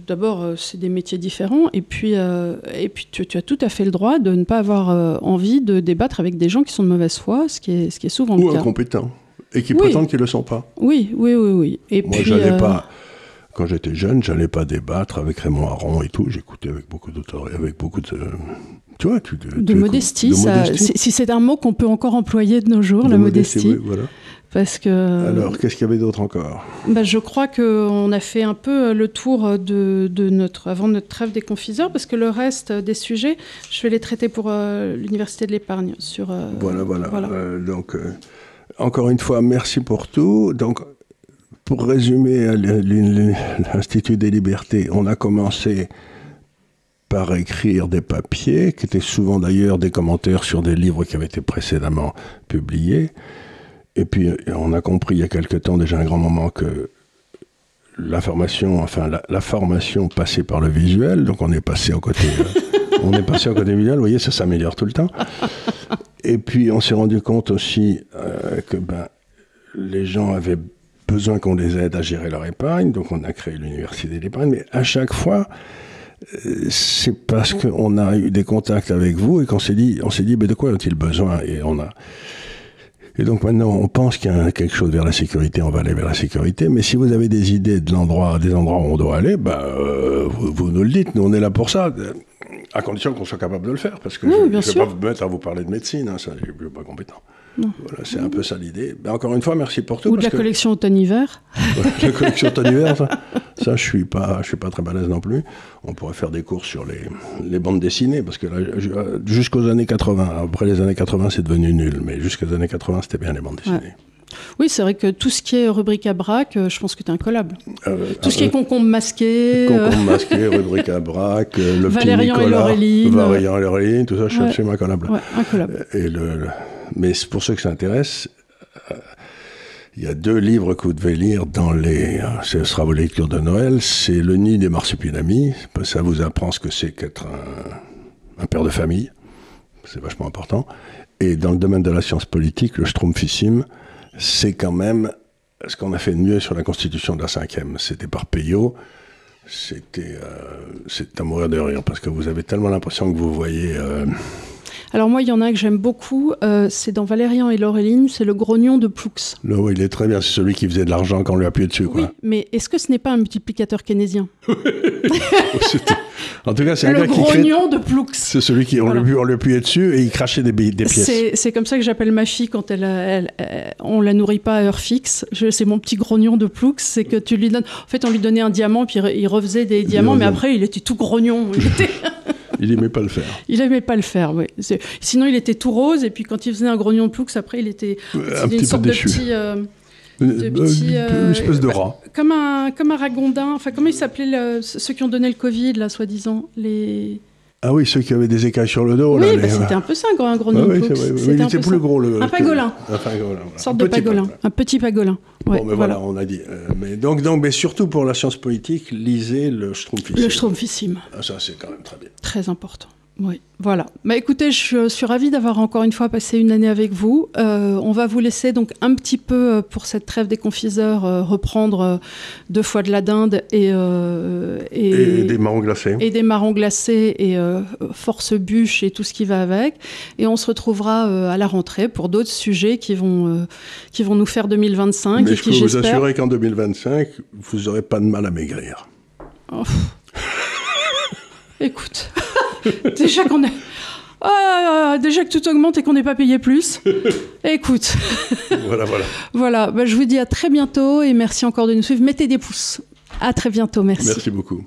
d'abord, c'est des métiers différents, et puis tu as tout à fait le droit de ne pas avoir envie de débattre avec des gens qui sont de mauvaise foi, ce qui est souvent le cas. Ou incompétents, et qui prétendent qu'ils ne le sont pas. Oui. Et moi, puis, j'allais pas... Quand j'étais jeune, j'allais pas débattre avec Raymond Aron et tout. J'écoutais avec beaucoup d'autorité, avec beaucoup de... Tu vois, de modestie. Si c'est un mot qu'on peut encore employer de nos jours, la modestie. Oui, voilà. Parce que... Alors, qu'est-ce qu'il y avait d'autre encore ? Je crois qu'on a fait un peu le tour avant notre trêve des confiseurs, parce que le reste des sujets, je vais les traiter pour l'Université de l'Épargne. Voilà. Donc, encore une fois, merci pour tout. Donc, pour résumer, à l'Institut des Libertés, on a commencé par écrire des papiers, qui étaient souvent d'ailleurs des commentaires sur des livres qui avaient été précédemment publiés. Et puis, on a compris il y a quelque temps, déjà un grand moment, que la formation passait par le visuel. Donc, on est passé au côté visuel. Vous voyez, ça s'améliore tout le temps. Et puis, on s'est rendu compte aussi que les gens avaient besoin qu'on les aide à gérer leur épargne. Donc, on a créé l'Université de l'Épargne. Mais à chaque fois, c'est parce qu'on a eu des contacts avec vous et qu'on s'est dit, mais de quoi ont-ils besoin ? Et donc maintenant, on pense qu'il y a quelque chose vers la sécurité, on va aller vers la sécurité. Mais si vous avez des idées des endroits où on doit aller, vous nous le dites. Nous, on est là pour ça, à condition qu'on soit capable de le faire. Parce que je ne vais pas vous mettre à vous parler de médecine, ça, je ne suis pas compétent. Non. Voilà, c'est un peu ça l'idée. Encore une fois, merci pour tout. Ou de la collection automne-hiver. La collection automne-hiver, ça je suis pas très balèze non plus. On pourrait faire des cours sur les bandes dessinées, parce que là, jusqu'aux années 80, après les années 80, c'est devenu nul, mais jusqu'aux années 80, c'était bien les bandes dessinées. Ouais. Oui, c'est vrai que tout ce qui est rubrique à braque, je pense que tu es incollable. Tout ce qui est concombre masqué. Concombre masqué, rubrique à braque, le Valérian petit Nicolas, Valérian et Laureline, tout ça, je suis absolument incollable. Ouais, incollable. Mais pour ceux que ça intéresse, il y a 2 livres que vous devez lire ce sera vos lectures de Noël. C'est Le Nid des marsupilamis. Ça vous apprend ce que c'est qu'être un père de famille. C'est vachement important. Et dans le domaine de la science politique, le Strumpfissime, c'est quand même ce qu'on a fait de mieux sur la Constitution de la 5e. C'était par Peyo. C'est à mourir de rire, parce que vous avez tellement l'impression que vous voyez... Alors moi, il y en a un que j'aime beaucoup, c'est dans Valérian et Laureline, c'est le grognon de Ploux. Oui, il est très bien, c'est celui qui faisait de l'argent quand on lui appuyait dessus. Oui, mais est-ce que ce n'est pas un multiplicateur keynésien ? En tout cas, c'est un gars qui crée... Le grognon de Ploux. C'est celui qui, on lui appuyait dessus et il crachait des pièces. C'est comme ça que j'appelle ma fille quand on la nourrit pas à heure fixe. C'est mon petit grognon de Ploux, c'est que tu lui donnes... En fait, on lui donnait un diamant, puis il refaisait des diamants, mais après, il était tout grognon. Il n'aimait pas le faire. Il n'aimait pas le faire, oui. Sinon, il était tout rose, et puis quand il faisait un grognon de Ploux, après, il était une sorte de petit... une espèce de rat. Comme un ragondin. Enfin, comment ils s'appelaient ceux qui ont donné le Covid, là, soi-disant Ah oui, ceux qui avaient des écailles sur le dos. Oui, Là, c'était un peu ça, un grognon de Ploux. Il était plus gros. Un pagolin. Une sorte de pagolin. Un petit pagolin. Ouais, mais voilà, on a dit. Mais surtout pour la science politique, lisez le Strumpfissime. Le Strumpfissime. Ça, c'est quand même très bien. Très important. Oui, voilà. Écoutez, je suis ravie d'avoir encore une fois passé une année avec vous. On va vous laisser donc un petit peu, pour cette trêve des confiseurs, reprendre 2 fois de la dinde et des marrons glacés. Et des marrons glacés et force bûche et tout ce qui va avec. Et on se retrouvera à la rentrée pour d'autres sujets qui vont nous faire 2025. Mais je peux vous assurer qu'en 2025, vous n'aurez pas de mal à maigrir. Oh. Écoute... Déjà que tout augmente et qu'on n'est pas payé plus. Écoute. Voilà. Je vous dis à très bientôt et merci encore de nous suivre. Mettez des pouces. À très bientôt. Merci. Merci beaucoup.